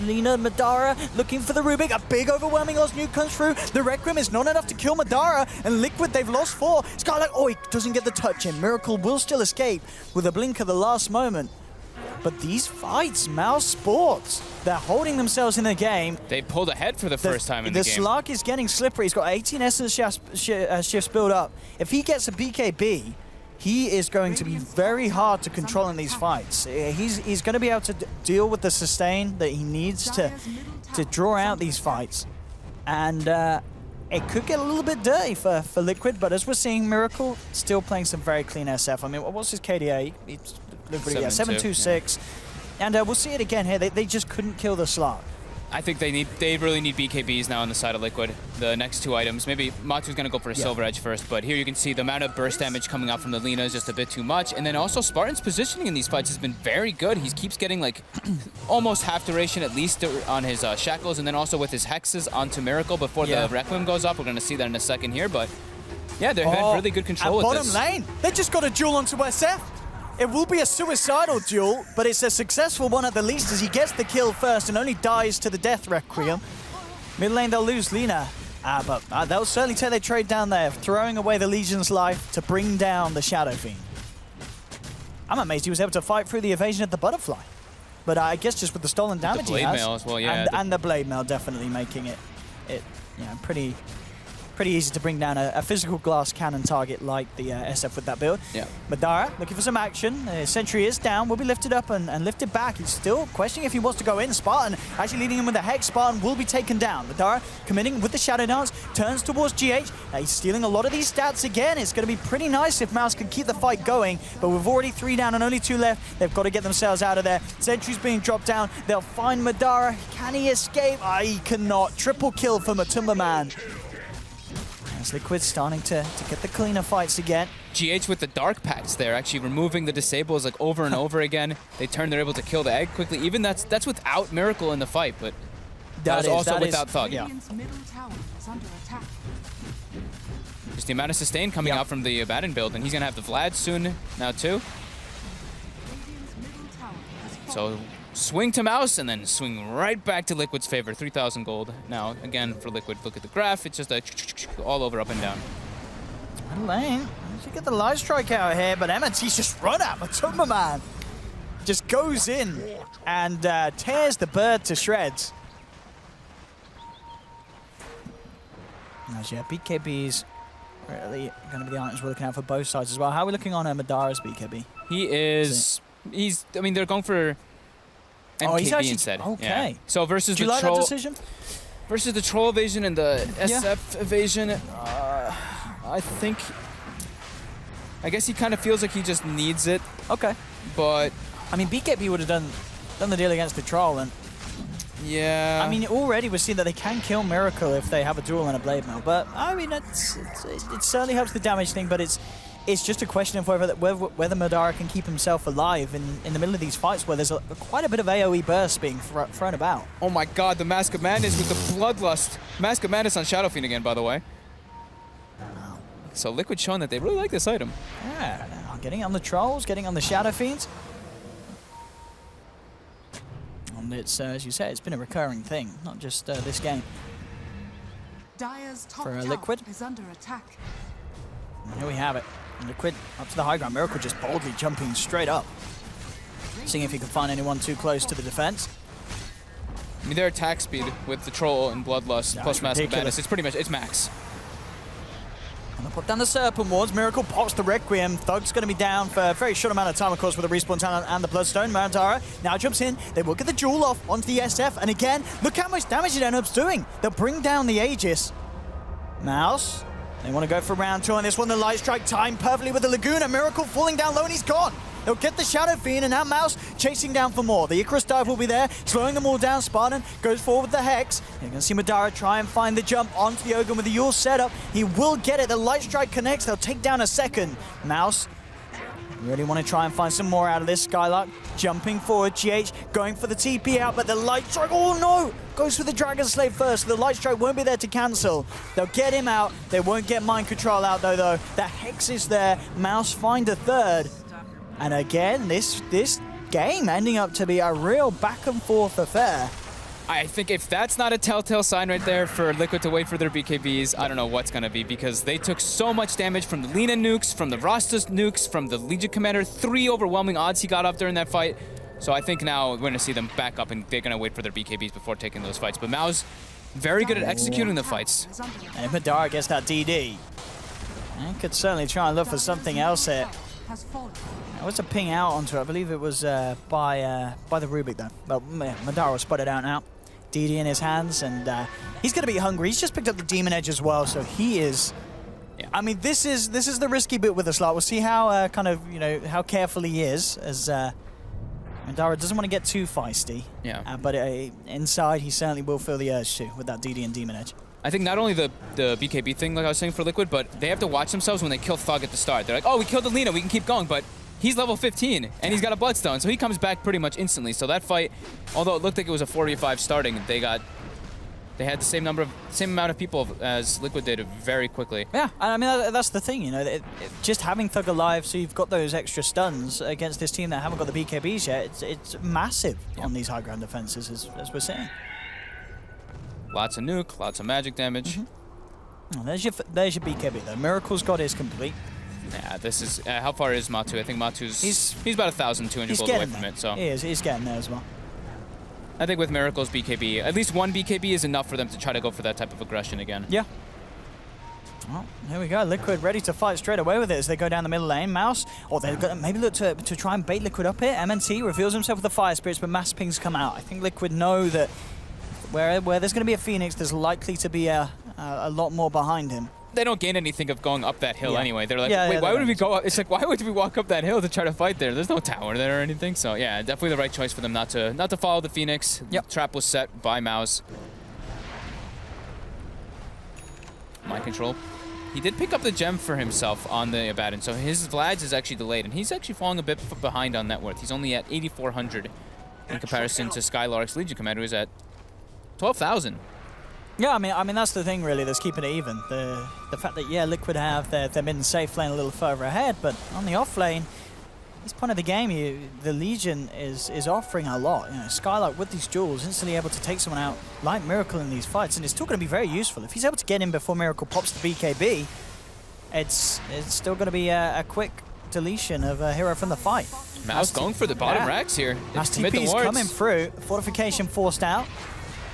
[SPEAKER 6] Lina. Madara looking for the Rubik. A big overwhelming Oz nuke comes through. The Requiem is not enough to kill Madara, and Liquid, they've lost 4. Skylark, oh, he doesn't get the touch in. Miracle will still escape with a blink at the last moment. But these fights, Mousesports, they're holding themselves in the game.
[SPEAKER 5] They pulled ahead for the first time in the game.
[SPEAKER 6] The Slark is getting slippery. He's got 18 essence shifts built up. If he gets a BKB, he is going to be very hard to control in these fights. He's going to be able to deal with the sustain that he needs to draw out these fights. And it could get a little bit dirty for Liquid, but as we're seeing, Miracle still playing some very clean SF. I mean, what's his KDA? He's 726. And we'll see it again here. They just couldn't kill the Slark.
[SPEAKER 5] I think they really need BKBs now on the side of Liquid. The next two items, maybe Matsu's going to go for a Silver Edge first, but here you can see the amount of burst damage coming out from the Lina is just a bit too much. And then also Spartan's positioning in these fights has been very good. He keeps getting like almost half duration at least on his Shackles, and then also with his Hexes onto Miracle before the Requiem goes up. We're going to see that in a second here, but yeah, they've had really good control with this.
[SPEAKER 6] Bottom lane, they just got a duel onto SF. It will be a suicidal duel, but it's a successful one at the least, as he gets the kill first and only dies to the Death Requiem. Mid lane, they'll lose Lina, but they'll certainly take their trade down there, throwing away the Legion's life to bring down the Shadow Fiend. I'm amazed he was able to fight through the evasion of the Butterfly, but I guess just with the stolen damage he has.
[SPEAKER 5] The Blade Mail as well, yeah.
[SPEAKER 6] And the Blade Mail definitely making it pretty easy to bring down a physical glass cannon target like the SF with that build.
[SPEAKER 5] Yeah.
[SPEAKER 6] Madara looking for some action. Sentry is down, will be lifted up and lifted back. He's still questioning if he wants to go in. Spartan actually leading him with the Hex. Spartan will be taken down. Madara committing with the Shadow Dance, turns towards GH. He's stealing a lot of these stats again. It's going to be pretty nice if Mouse can keep the fight going, but we've already 3 down and only 2 left. They've got to get themselves out of there. Sentry's being dropped down. They'll find Madara. Can he escape? He cannot. Triple kill for Matumba Man. Liquid starting to get the cleaner fights again.
[SPEAKER 5] GH with the Dark Pacts there, actually removing the disables like over and over again. They they're able to kill the egg quickly. Even that's without Miracle in the fight, but that was also without Thug.
[SPEAKER 6] Yeah.
[SPEAKER 2] Radiant's middle tower is under attack.
[SPEAKER 5] Just the amount of sustain coming out from the Abaddon build, and he's gonna have the Vlad soon now too.
[SPEAKER 2] Radiant's middle tower has
[SPEAKER 5] So swing to Mouse and then swing right back to Liquid's favor. 3,000 gold. Now, again, for Liquid, look at the graph. It's just a all over up and down.
[SPEAKER 6] Lane, you get the light strike out here, but MNT's just run at Matuma, man. Just goes in and tears the bird to shreds. As yeah, BKB's really going to be the items we're looking at for both sides as well. How are we looking on Madara's BKB?
[SPEAKER 5] He is... I mean, they're going for MKB
[SPEAKER 6] he's actually,
[SPEAKER 5] instead.
[SPEAKER 6] Okay.
[SPEAKER 5] Yeah. So versus
[SPEAKER 6] Do you
[SPEAKER 5] the
[SPEAKER 6] like
[SPEAKER 5] troll...
[SPEAKER 6] that decision?
[SPEAKER 5] Versus the troll evasion and the SF evasion, I think... I guess he kind of feels like he just needs it.
[SPEAKER 6] Okay.
[SPEAKER 5] But...
[SPEAKER 6] I mean, BKB would have done the deal against the troll, and...
[SPEAKER 5] Yeah.
[SPEAKER 6] I mean, already we've seen that they can kill Miracle if they have a duel and a blade mail. But I mean, it certainly helps the damage thing. But it's just a question of whether Madara can keep himself alive in the middle of these fights where there's quite a bit of AOE bursts being thrown about.
[SPEAKER 5] Oh my God, the Mask of Madness with the Bloodlust. Mask of Madness on Shadow Fiend again, by the way.
[SPEAKER 6] Wow.
[SPEAKER 5] So Liquid showing that they really like this item.
[SPEAKER 6] Yeah, getting on the trolls, getting on the Shadow Fiends. And it's, as you say, it's been a recurring thing, not just this game.
[SPEAKER 2] Dire's top
[SPEAKER 6] For
[SPEAKER 2] tower
[SPEAKER 6] Liquid.
[SPEAKER 2] is under attack.
[SPEAKER 6] And here we have it. Liquid up to the high ground. Miracle just boldly jumping straight up. Seeing if he can find anyone too close to the defense.
[SPEAKER 5] I mean, their attack speed with the Troll and Bloodlust plus Mask of Madness, it's pretty much, it's max.
[SPEAKER 6] And they put down the Serpent Wards. Miracle pops the Requiem. Thug's going to be down for a very short amount of time, of course, with the respawn talent and the Bloodstone. Madara now jumps in. They will get the Jewel off onto the SF. And again, look how much damage it ends up doing. They'll bring down the Aegis. Mouse, they want to go for round 2 on this one. The Light Strike timed perfectly with the Laguna. Miracle falling down low and he's gone. They'll get the Shadow Fiend, and now Mouse chasing down for more. The Icarus Dive will be there, slowing them all down. Spartan goes forward with the Hex. You're going to see Madara try and find the jump onto the Ogre with the Yule setup. He will get it. The Light Strike connects. They'll take down a second. Mouse really want to try and find some more out of this. Skylark jumping forward. GH going for the TP out, but the Light Strike, oh no! Goes for the Dragon Slave first. The Light Strike won't be there to cancel. They'll get him out. They won't get Mind Control out though. The Hex is there. Mouse find a third. And again, this game ending up to be a real back and forth affair.
[SPEAKER 5] I think if that's not a telltale sign right there for Liquid to wait for their BKBs, I don't know what's going to be, because they took so much damage from the Lina nukes, from the Rasta's nukes, from the Legion Commander. 3 overwhelming odds he got up during that fight. So I think now we're going to see them back up, and they're going to wait for their BKBs before taking those fights. But Mao's very good at executing the fights.
[SPEAKER 6] And Madara gets that DD. And could certainly try and look for something else here.
[SPEAKER 2] Has fallen.
[SPEAKER 6] There was a ping out onto it. I believe it was by the Rubik though. But Madara will spot it out now. DD in his hands, and he's going to be hungry. He's just picked up the Demon Edge as well, so he is. Yeah. I mean, this is the risky bit with the slot. We'll see how how careful he is, as Madara doesn't want to get too feisty.
[SPEAKER 5] Yeah.
[SPEAKER 6] But inside, he certainly will feel the urge to with that DD and Demon Edge.
[SPEAKER 5] I think not only the BKB thing, like I was saying for Liquid, but they have to watch themselves when they kill Thug at the start. They're like, oh, we killed the Lina, we can keep going, but he's level 15, and he's got a Bloodstone, so he comes back pretty much instantly. So that fight, although it looked like it was a 4v5 starting, they had the same amount of people as Liquid did very quickly.
[SPEAKER 6] Yeah, and I mean, that's the thing, you know, just having Thug alive, so you've got those extra stuns against this team that haven't got the BKBs yet, it's massive on these high ground defenses, as we're seeing.
[SPEAKER 5] Lots of nuke, lots of magic damage.
[SPEAKER 6] Oh, there's your BKB though. Miracle's got his complete.
[SPEAKER 5] Yeah, this is how far is Matu? I think Matu's he's about 1,200 gold away from it. So
[SPEAKER 6] he's getting there as well.
[SPEAKER 5] I think with Miracle's BKB, at least one BKB is enough for them to try to go for that type of aggression again.
[SPEAKER 6] Yeah. Well, here we go. Liquid ready to fight straight away with it as they go down the middle lane. Mouse, or they're going to maybe look to try and bait Liquid up here. MNT reveals himself with the Fire Spirits, but mass pings come out. I think Liquid know that where there's going to be a Phoenix, there's likely to be a lot more behind him.
[SPEAKER 5] They don't gain anything of going up that hill anyway. They're like,
[SPEAKER 6] wait,
[SPEAKER 5] why would we go up? It's like, why would we walk up that hill to try to fight there? There's no tower there or anything. So yeah, definitely the right choice for them not to follow the Phoenix.
[SPEAKER 6] Yep.
[SPEAKER 5] The trap was set by Mouse. Mind control. He did pick up the gem for himself on the Abaddon, so his Vlad's is actually delayed, and he's actually falling a bit behind on net worth. He's only at 8,400 in comparison to Skylark's Legion Commander, who's at 12,000.
[SPEAKER 6] Yeah, I mean that's the thing really that's keeping it even. The fact that Liquid have their mid and safe lane a little further ahead, but on the off lane, this point of the game, the Legion is offering a lot. You know, Skylark with these duels, instantly able to take someone out like Miracle in these fights, and it's still going to be very useful. If he's able to get in before Miracle pops the BKB, it's still going to be a quick deletion of a hero from the fight.
[SPEAKER 5] Mouse going for the bottom racks here.
[SPEAKER 6] As TP's coming through, Fortification forced out.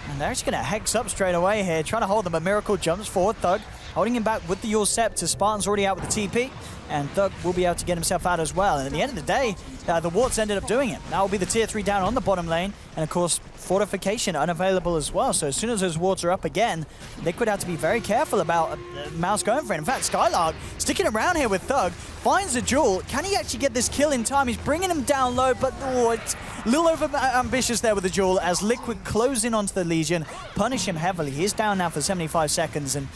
[SPEAKER 6] And they're actually going to hex up straight away here, trying to hold them, but Miracle jumps forward. Thug holding him back with the Yule Scepter. Spartan's already out with the TP, and Thug will be able to get himself out as well. And at the end of the day, the wards ended up doing it. That will be the tier 3 down on the bottom lane, and of course, Fortification unavailable as well. So as soon as those wards are up again, Liquid have to be very careful about Mouse going for it. In fact, Skylark sticking around here with Thug, finds a duel. Can he actually get this kill in time? He's bringing him down low, but it's a little over ambitious there with the duel as Liquid close in onto the Legion, punish him heavily. He's down now for 75 seconds, and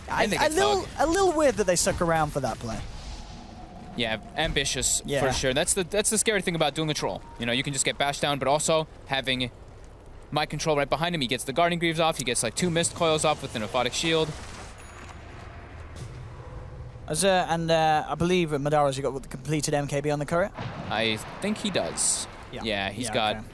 [SPEAKER 6] a little weird that they stuck around for that play.
[SPEAKER 5] Yeah, ambitious for sure. That's the scary thing about doing a troll. You know, you can just get bashed down, but also having Mind Control right behind him. He gets the Guardian Greaves off. He gets like 2 Mist Coils off with an Aphotic Shield.
[SPEAKER 6] I believe Madara's got the completed MKB on the courier.
[SPEAKER 5] I think he does. Yeah, he's got.
[SPEAKER 6] Okay.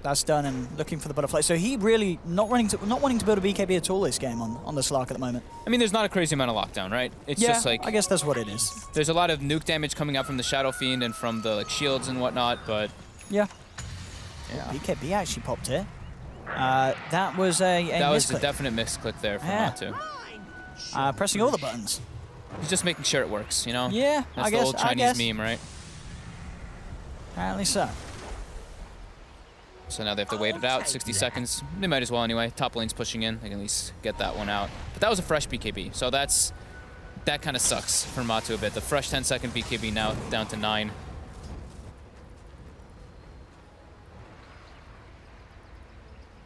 [SPEAKER 6] That's done, and looking for the butterfly. So he really not wanting to build a BKB at all this game on the Slark at the moment.
[SPEAKER 5] I mean, there's not a crazy amount of lockdown, right? It's just like,
[SPEAKER 6] I guess that's what it is.
[SPEAKER 5] There's a lot of nuke damage coming out from the Shadow Fiend and from the shields and whatnot, but
[SPEAKER 6] yeah. BKB actually popped here. That was
[SPEAKER 5] that was a definite misclick there from Natu.
[SPEAKER 6] Pressing all the buttons.
[SPEAKER 5] He's just making sure it works, you know?
[SPEAKER 6] Yeah,
[SPEAKER 5] That's the old Chinese meme, right?
[SPEAKER 6] Apparently so.
[SPEAKER 5] So now they have to wait it out, 60 seconds. They might as well anyway. Top lane's pushing in. They can at least get that one out. But that was a fresh BKB, so that kind of sucks for Matu a bit. The fresh 10-second BKB now down to 9.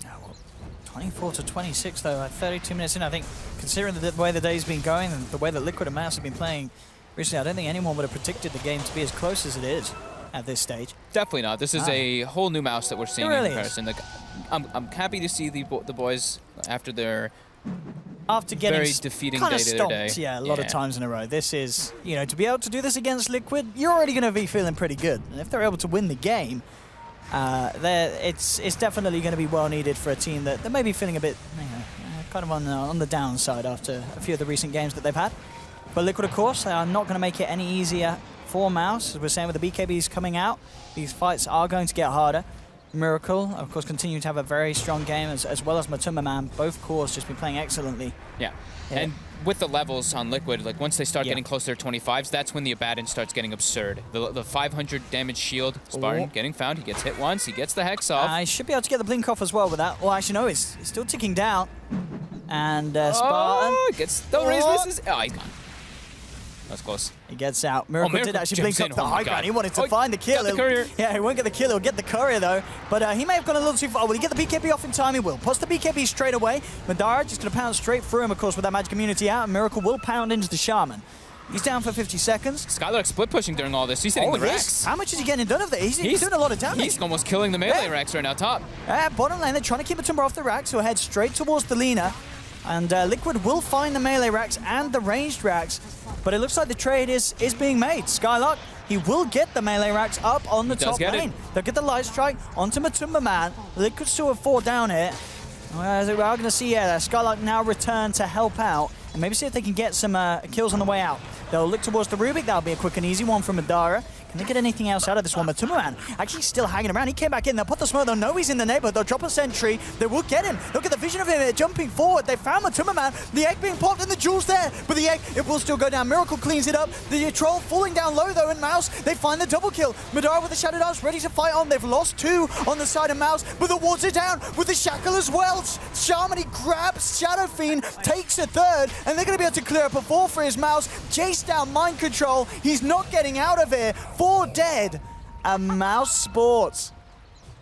[SPEAKER 6] Yeah, well, 24 to 26 though, 32 minutes in. I think, considering the way the day's been going and the way that Liquid and Mouse have been playing recently, I don't think anyone would have predicted the game to be as close as it is at this stage.
[SPEAKER 5] Definitely not. This is a whole new Mouse that we're seeing
[SPEAKER 6] really
[SPEAKER 5] in comparison. Like, I'm happy to see the boys after their
[SPEAKER 6] getting
[SPEAKER 5] very defeating
[SPEAKER 6] kind of
[SPEAKER 5] day to day.
[SPEAKER 6] Yeah, a lot of times in a row. This is, you know, to be able to do this against Liquid, you're already going to be feeling pretty good. And if they're able to win the game, it's definitely going to be well needed for a team that may be feeling a bit, you know, kind of on the downside after a few of the recent games that they've had. But Liquid, of course, they are not going to make it any easier for Mouse. As we're saying, with the BKBs coming out, these fights are going to get harder. Miracle, of course, continue to have a very strong game, as well as Matuma Man. Both cores just been playing excellently.
[SPEAKER 5] Yeah. And with the levels on Liquid, like once they start getting closer to 25s, that's when the Abaddon starts getting absurd. The 500 damage shield, Spartan getting found. He gets hit once. He gets the Hex off.
[SPEAKER 6] I should be able to get the blink off as well with that. Well, actually, no, it's still ticking down. And Spartan
[SPEAKER 5] gets the raise misses. Oh, he's gone. That's close.
[SPEAKER 6] He gets out. Miracle did actually blink up the high ground. He wanted to
[SPEAKER 5] Oh,
[SPEAKER 6] find the kill.
[SPEAKER 5] got the courier.
[SPEAKER 6] Yeah, he won't get the kill. He'll get the courier, though. But he may have gone a little too far. Will he get the BKB off in time? He will. Pops the BKB straight away. Madara just going to pound straight through him, of course, with that magic immunity out. And Miracle will pound into the Shaman. He's down for 50 seconds.
[SPEAKER 5] Skylark split pushing during all this. He's hitting the racks.
[SPEAKER 6] How much is he getting done of that? He's doing a lot of damage.
[SPEAKER 5] He's almost killing the melee racks right now, top.
[SPEAKER 6] Bottom lane, they're trying to keep Matumba off the racks, so he'll head straight towards the Lina. And Liquid will find the melee racks and the ranged racks. But it looks like the trade is being made. Skylark, he will get the melee racks up on the top lane. They'll get the light strike onto Matumba Man. Liquid still have 4 down here. We are going to see Skylark now return to help out and maybe see if they can get some kills on the way out. They'll look towards the Rubik. That'll be a quick and easy one from Madara. Can they get anything else out of this one? Matumba Man actually still hanging around. He came back in. They'll put the smoke. They'll know he's in the neighborhood. They'll drop a sentry. They will get him. Look at the vision of him jumping forward. They found Matumba Man. The egg being popped and the jewel's there. But the egg, it will still go down. Miracle cleans it up. The troll falling down low, though, and Mouse, they find the double kill. Madara with the Shadow Dance ready to fight on. They've lost 2 on the side of Mouse, but the wards are down with the Shackle as well. Shaman, he grabs Shadow Fiend, takes a 3rd, and they're going to be able to clear up a 4 for his Mouse. Chase down Mind Control. He's not getting out of here. 4 dead. And Mousesports.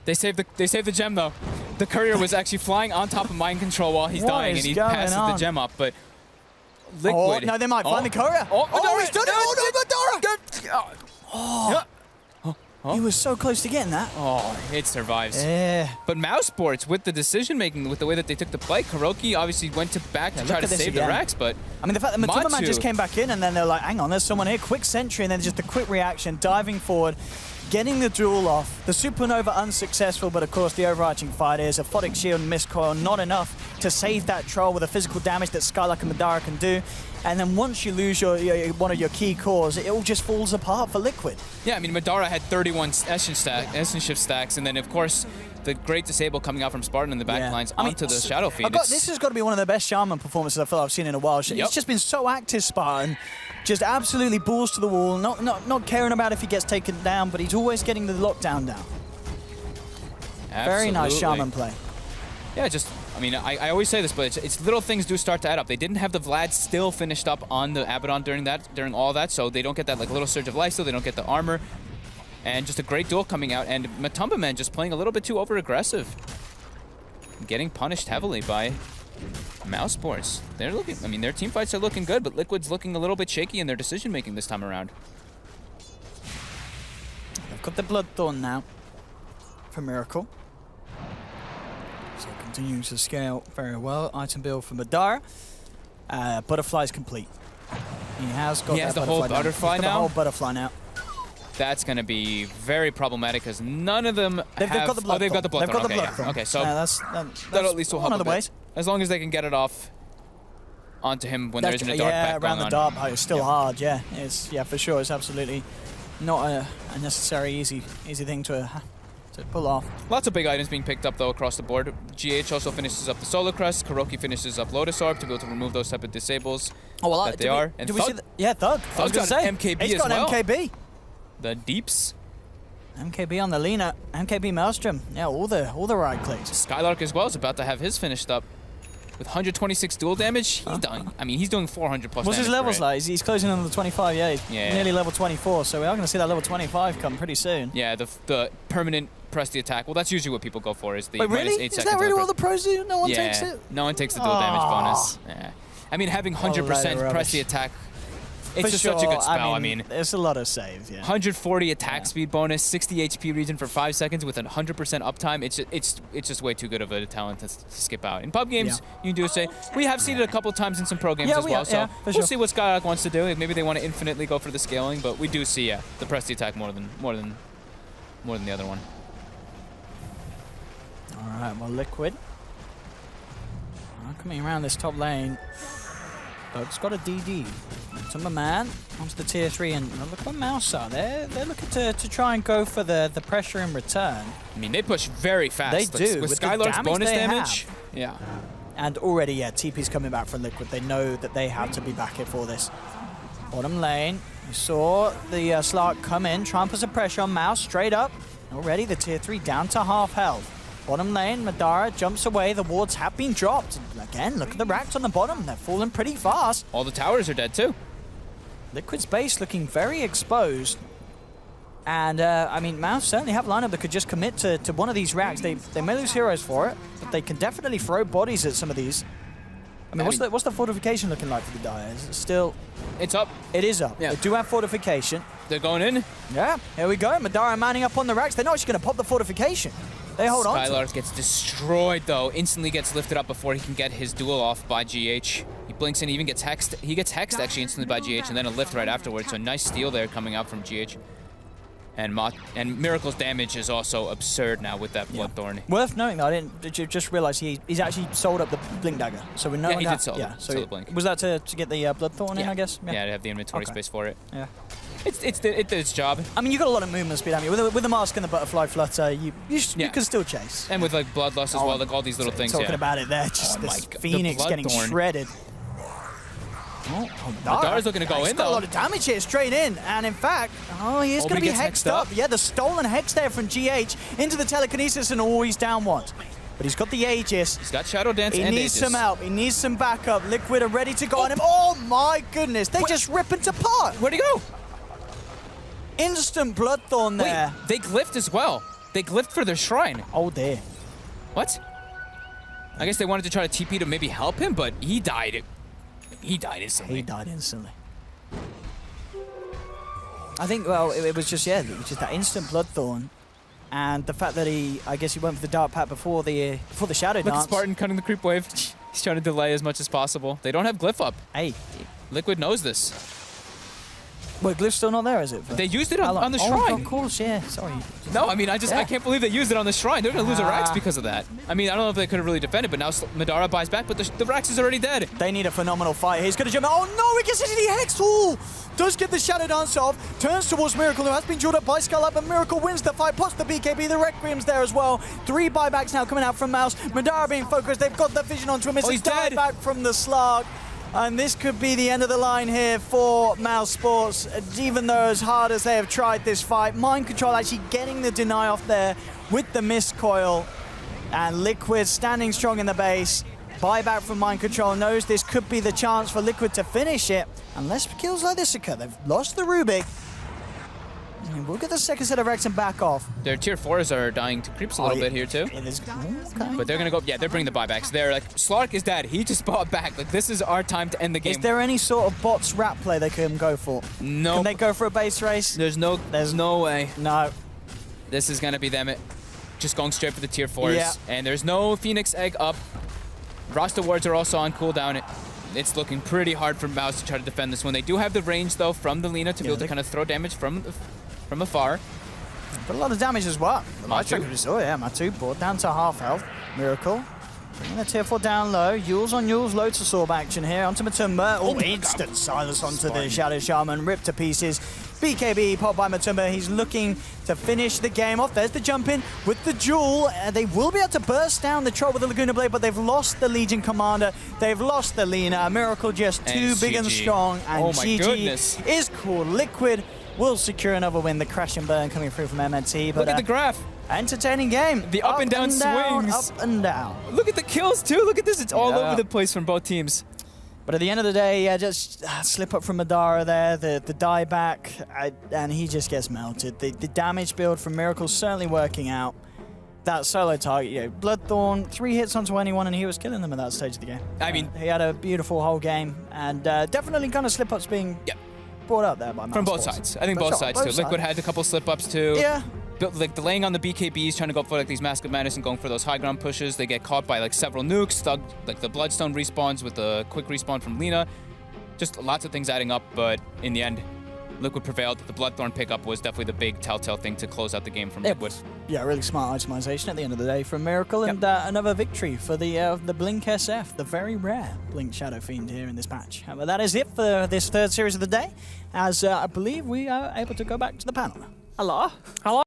[SPEAKER 5] They saved the gem though. The courier was actually flying on top of Mind Control while he's dying, and he passes the gem up. But Liquid.
[SPEAKER 6] Oh, no, they might find the courier. He's done it. Oh, no, Madara. He was so close to getting that.
[SPEAKER 5] Oh, it survives.
[SPEAKER 6] Yeah.
[SPEAKER 5] But Mousesports, with the decision-making, with the way that they took the play, Kuroki obviously went back to try to save the racks, but
[SPEAKER 6] I mean, the fact that Matumba Man just came back in and then they're like, hang on, there's someone here. Quick sentry and then just a quick reaction, diving forward. getting the duel off. The Supernova unsuccessful, but of course the overarching fight is a Photic Shield and Mistcoil, not enough to save that troll with the physical damage that Skylark and Madara can do. And then once you lose one of your key cores, it all just falls apart for Liquid.
[SPEAKER 5] Yeah, I mean, Madara had 31 Essence Shift stacks, and then, of course, the great disable coming out from Spartan in the back lines onto the Shadow Fiend.
[SPEAKER 6] This has got to be one of the best Shaman performances I feel I've seen in a while. He's just been so active, Spartan. Just absolutely balls to the wall, not caring about if he gets taken down, but he's always getting the lockdown down.
[SPEAKER 5] Absolutely.
[SPEAKER 6] Very nice Shaman play.
[SPEAKER 5] Yeah, just, I mean, I always say this, but it's little things do start to add up. They didn't have the Vlad still finished up on the Abaddon during all that, so they don't get that like little surge of life, so they don't get the armor. And just a great duel coming out, and Matumba Man just playing a little bit too over-aggressive. Getting punished heavily by Mousesports. They're looking, I mean, their team fights are looking good, but Liquid's looking a little bit shaky in their decision-making this time around.
[SPEAKER 6] They've got the Bloodthorn now for Miracle. So continuing to scale very well. Item build for Madara. Butterfly's complete. He has got
[SPEAKER 5] the whole butterfly now?
[SPEAKER 6] The whole butterfly now.
[SPEAKER 5] That's going to be very problematic because none of them
[SPEAKER 6] They've got the Bloodthorn.
[SPEAKER 5] Oh, they've got the Bloodthorn.
[SPEAKER 6] They've got the
[SPEAKER 5] Okay,
[SPEAKER 6] Bloodthorn.
[SPEAKER 5] yeah. Okay, so
[SPEAKER 6] that's
[SPEAKER 5] that'll at least will help
[SPEAKER 6] one of
[SPEAKER 5] a
[SPEAKER 6] the
[SPEAKER 5] bit.
[SPEAKER 6] ways.
[SPEAKER 5] As long as they can get it off onto him when there isn't a dark pack
[SPEAKER 6] around
[SPEAKER 5] going
[SPEAKER 6] the
[SPEAKER 5] on.
[SPEAKER 6] dark pack. It's still hard, yeah. It's for sure. It's absolutely not a necessary easy thing to pull off.
[SPEAKER 5] Lots of big items being picked up, though, across the board. GH also finishes up the Solar Crest. Kuroki finishes up Lotus Orb to be able to remove those type of disables that they are. And Thug,
[SPEAKER 6] yeah, Thug.
[SPEAKER 5] Thug's got an MKB
[SPEAKER 6] He's got
[SPEAKER 5] as well.
[SPEAKER 6] an MKB.
[SPEAKER 5] The Deeps.
[SPEAKER 6] MKB on the Lina. MKB Maelstrom. Yeah, all the right clicks.
[SPEAKER 5] Skylark as well is about to have his finished up. With 126 dual damage, he's done. I mean, he's doing 400 plus
[SPEAKER 6] What's
[SPEAKER 5] damage.
[SPEAKER 6] his levels
[SPEAKER 5] per hit.
[SPEAKER 6] like? He's closing on the 25, yeah. He's nearly level 24, so we are going to see that level 25 come pretty soon.
[SPEAKER 5] Yeah, the permanent press the attack. Well, that's usually what people go for is the
[SPEAKER 6] Wait, really?
[SPEAKER 5] -8
[SPEAKER 6] Is
[SPEAKER 5] seconds.
[SPEAKER 6] that really what the pros do? No one takes it?
[SPEAKER 5] No one takes the dual damage bonus. Yeah. I mean, having 100% press the attack, it's
[SPEAKER 6] For
[SPEAKER 5] just
[SPEAKER 6] sure.
[SPEAKER 5] such a good spell. I mean,
[SPEAKER 6] there's a lot of saves, yeah.
[SPEAKER 5] 140 attack speed bonus, 60 HP regen for 5 seconds with a 100% uptime. It's just way too good of a talent to skip out. In pub games, you can do a say. We have seen it a couple times in some pro games as well, so we'll see what Skylark wants to do. Maybe they want to infinitely go for the scaling, but we do see the press the attack more than the other one.
[SPEAKER 6] All right, well, Liquid coming around this top lane. Doug's got a DD. Matumba Man onto the tier 3, and look what Mouse are. They're looking to try and go for the pressure in return.
[SPEAKER 5] I mean, they push very fast.
[SPEAKER 6] They do.
[SPEAKER 5] With
[SPEAKER 6] the
[SPEAKER 5] Skylark's bonus
[SPEAKER 6] they
[SPEAKER 5] damage.
[SPEAKER 6] have.
[SPEAKER 5] Yeah.
[SPEAKER 6] And already, TP's coming back from Liquid. They know that they have to be back here for this. Bottom lane, we saw the Slark come in, try and put some pressure on Mouse, straight up. Already the tier 3 down to half health. Bottom lane, Madara jumps away, the wards have been dropped. Again, look at the racks on the bottom, they're falling pretty fast.
[SPEAKER 5] All the towers are dead too.
[SPEAKER 6] Liquid's base looking very exposed. And, I mean, Mouse certainly have a lineup that could just commit to one of these racks. They may lose heroes for it, but they can definitely throw bodies at some of these. I mean, what's the fortification looking like for the Dire? Is it still...
[SPEAKER 5] It's up.
[SPEAKER 6] It is up.
[SPEAKER 5] Yeah.
[SPEAKER 6] They do have fortification.
[SPEAKER 5] They're going in.
[SPEAKER 6] Yeah, here we go. Madara manning up on the racks. They're not actually going to pop the fortification. They hold on to it.
[SPEAKER 5] Skylark gets destroyed, though. Instantly gets lifted up before he can get his duel off by GH. He blinks in, he even gets hexed. He gets hexed, actually, instantly by GH, and then a lift right afterwards. So nice steal there coming out from GH. And Miracle's damage is also absurd now with that Bloodthorn.
[SPEAKER 6] Worth knowing, though, I didn't just realize he's actually sold up the Blink Dagger. So we know
[SPEAKER 5] he
[SPEAKER 6] that.
[SPEAKER 5] did sell the Blink.
[SPEAKER 6] Was that to get the Bloodthorn in, I guess?
[SPEAKER 5] Yeah, to have the inventory space for it.
[SPEAKER 6] Yeah.
[SPEAKER 5] It did its job.
[SPEAKER 6] I mean, you got a lot of movement speed, haven't you? With the mask and the butterfly flutter, you can still chase.
[SPEAKER 5] And with like bloodlust as well, like all these little things.
[SPEAKER 6] Talking about it there, just this
[SPEAKER 5] God.
[SPEAKER 6] Phoenix getting shredded.
[SPEAKER 5] Madara's looking to go in,
[SPEAKER 6] He's got
[SPEAKER 5] though.
[SPEAKER 6] a lot of damage here, straight in. And in fact, he is going to be hexed up. Yeah, the stolen hex there from GH into the telekinesis, and he's down once. But he's got the Aegis.
[SPEAKER 5] He's got Shadow Dance and
[SPEAKER 6] He needs some help. He needs some backup. Liquid are ready to go on him. Oh my goodness, they just rip it apart.
[SPEAKER 5] Where'd he go?
[SPEAKER 6] Instant Bloodthorn there.
[SPEAKER 5] Wait, they glyphed as well. They glyphed for their shrine.
[SPEAKER 6] Oh dear.
[SPEAKER 5] What? I guess they wanted to try to TP to maybe help him, but he died. He died instantly.
[SPEAKER 6] He died instantly. I think, well, it was just, it was just that instant Bloodthorn. And the fact that I guess he went for the Dark Pack before the Shadow Dance.
[SPEAKER 5] Look at Spartan cutting the creep wave. He's trying to delay as much as possible. They don't have glyph up.
[SPEAKER 6] Hey.
[SPEAKER 5] Liquid knows this.
[SPEAKER 6] Wait, Glyph's still not there, is it?
[SPEAKER 5] They used it on the shrine.
[SPEAKER 6] Oh, of course, yeah. Sorry.
[SPEAKER 5] No, I mean, I can't believe they used it on the shrine. They're going to lose a Rax because of that. I mean, I don't know if they could have really defended, but now Madara buys back, but the Rax is already dead.
[SPEAKER 6] They need a phenomenal fight. He's going to jump. Oh, no, he gets into the Hex Tool. Does get the Shadow Dance off. Turns towards Miracle, who has been drilled up by Skull, but Miracle wins the fight. Plus the BKB. The Requiem's there as well. 3 buybacks now coming out from Mouse. Madara being focused. They've got the vision onto him. It's
[SPEAKER 5] he's dead.
[SPEAKER 6] Back from the Slark. And this could be the end of the line here for Mousesports. Even though as hard as they have tried this fight, Mind Control actually getting the deny off there with the Mist Coil. And Liquid standing strong in the base. Buyback from Mind Control knows this could be the chance for Liquid to finish it. Unless kills like this occur. They've lost the Rubik. And we'll get the second set of Rex and back off.
[SPEAKER 5] Their tier 4s are dying to creeps a little bit here too.
[SPEAKER 6] It is, okay.
[SPEAKER 5] But they're going to go, yeah, they're bringing the buybacks. They're like, Slark is dead. He just bought back. Like, this is our time to end the game.
[SPEAKER 6] Is there any sort of bots rat play they can go for?
[SPEAKER 5] No.
[SPEAKER 6] Can they go for a base race?
[SPEAKER 5] There's no way.
[SPEAKER 6] No.
[SPEAKER 5] This is going to be them just going straight for the tier 4s.
[SPEAKER 6] Yeah.
[SPEAKER 5] And there's no Phoenix Egg up. Roster wards are also on cooldown. It's looking pretty hard for Mouse to try to defend this one. They do have the range, though, from the Lina to be able to kind of throw damage from afar.
[SPEAKER 6] But a lot of damage as well. The light
[SPEAKER 5] Matu.
[SPEAKER 6] tracker just saw, yeah, Matu brought down to half health. Miracle. Bringing the tier 4 down low. Yules on Yules, loads of Sorb action here. Onto Matumba. Oh, instant silence onto the Shadow Shaman. Ripped to pieces. BKB popped by Matumba. He's looking to finish the game off. There's the jump in with the Jewel. They will be able to burst down the Troll with the Laguna Blade, but they've lost the Legion Commander. They've lost the Lina. Miracle just too big and strong. And
[SPEAKER 5] oh my
[SPEAKER 6] GG
[SPEAKER 5] goodness.
[SPEAKER 6] is called. Liquid will secure another win. The crash and burn coming through from MNT. But,
[SPEAKER 5] Look at the graph.
[SPEAKER 6] entertaining game.
[SPEAKER 5] The up and down swings.
[SPEAKER 6] Up and down.
[SPEAKER 5] Look at the kills, too. Look at this. It's all over the place from both teams.
[SPEAKER 6] But at the end of the day, yeah, just slip up from Madara there, the die back, and he just gets melted. The damage build from Miracle's certainly working out. That solo target, you know, Bloodthorn, 3 hits onto anyone, and he was killing them at that stage of the game.
[SPEAKER 5] I mean,
[SPEAKER 6] he had a beautiful whole game, and definitely kind of slip-ups being brought up there by Mousesports.
[SPEAKER 5] From both sides. I think both sides, too. Liquid had a couple slip-ups, too.
[SPEAKER 6] Yeah.
[SPEAKER 5] Like delaying on the BKBs, trying to go for like these Mask of Madness and going for those high ground pushes. They get caught by like several nukes. Thug, like the Bloodstone respawns with the quick respawn from Lina. Just lots of things adding up, but in the end, Liquid prevailed. The Bloodthorn pickup was definitely the big telltale thing to close out the game from Liquid.
[SPEAKER 6] Yeah, really smart itemization at the end of the day from Miracle, and another victory for the Blink SF, the very rare Blink Shadow Fiend here in this match. But that is it for this third series of the day, as I believe we are able to go back to the panel.
[SPEAKER 3] Hello.
[SPEAKER 4] Hello.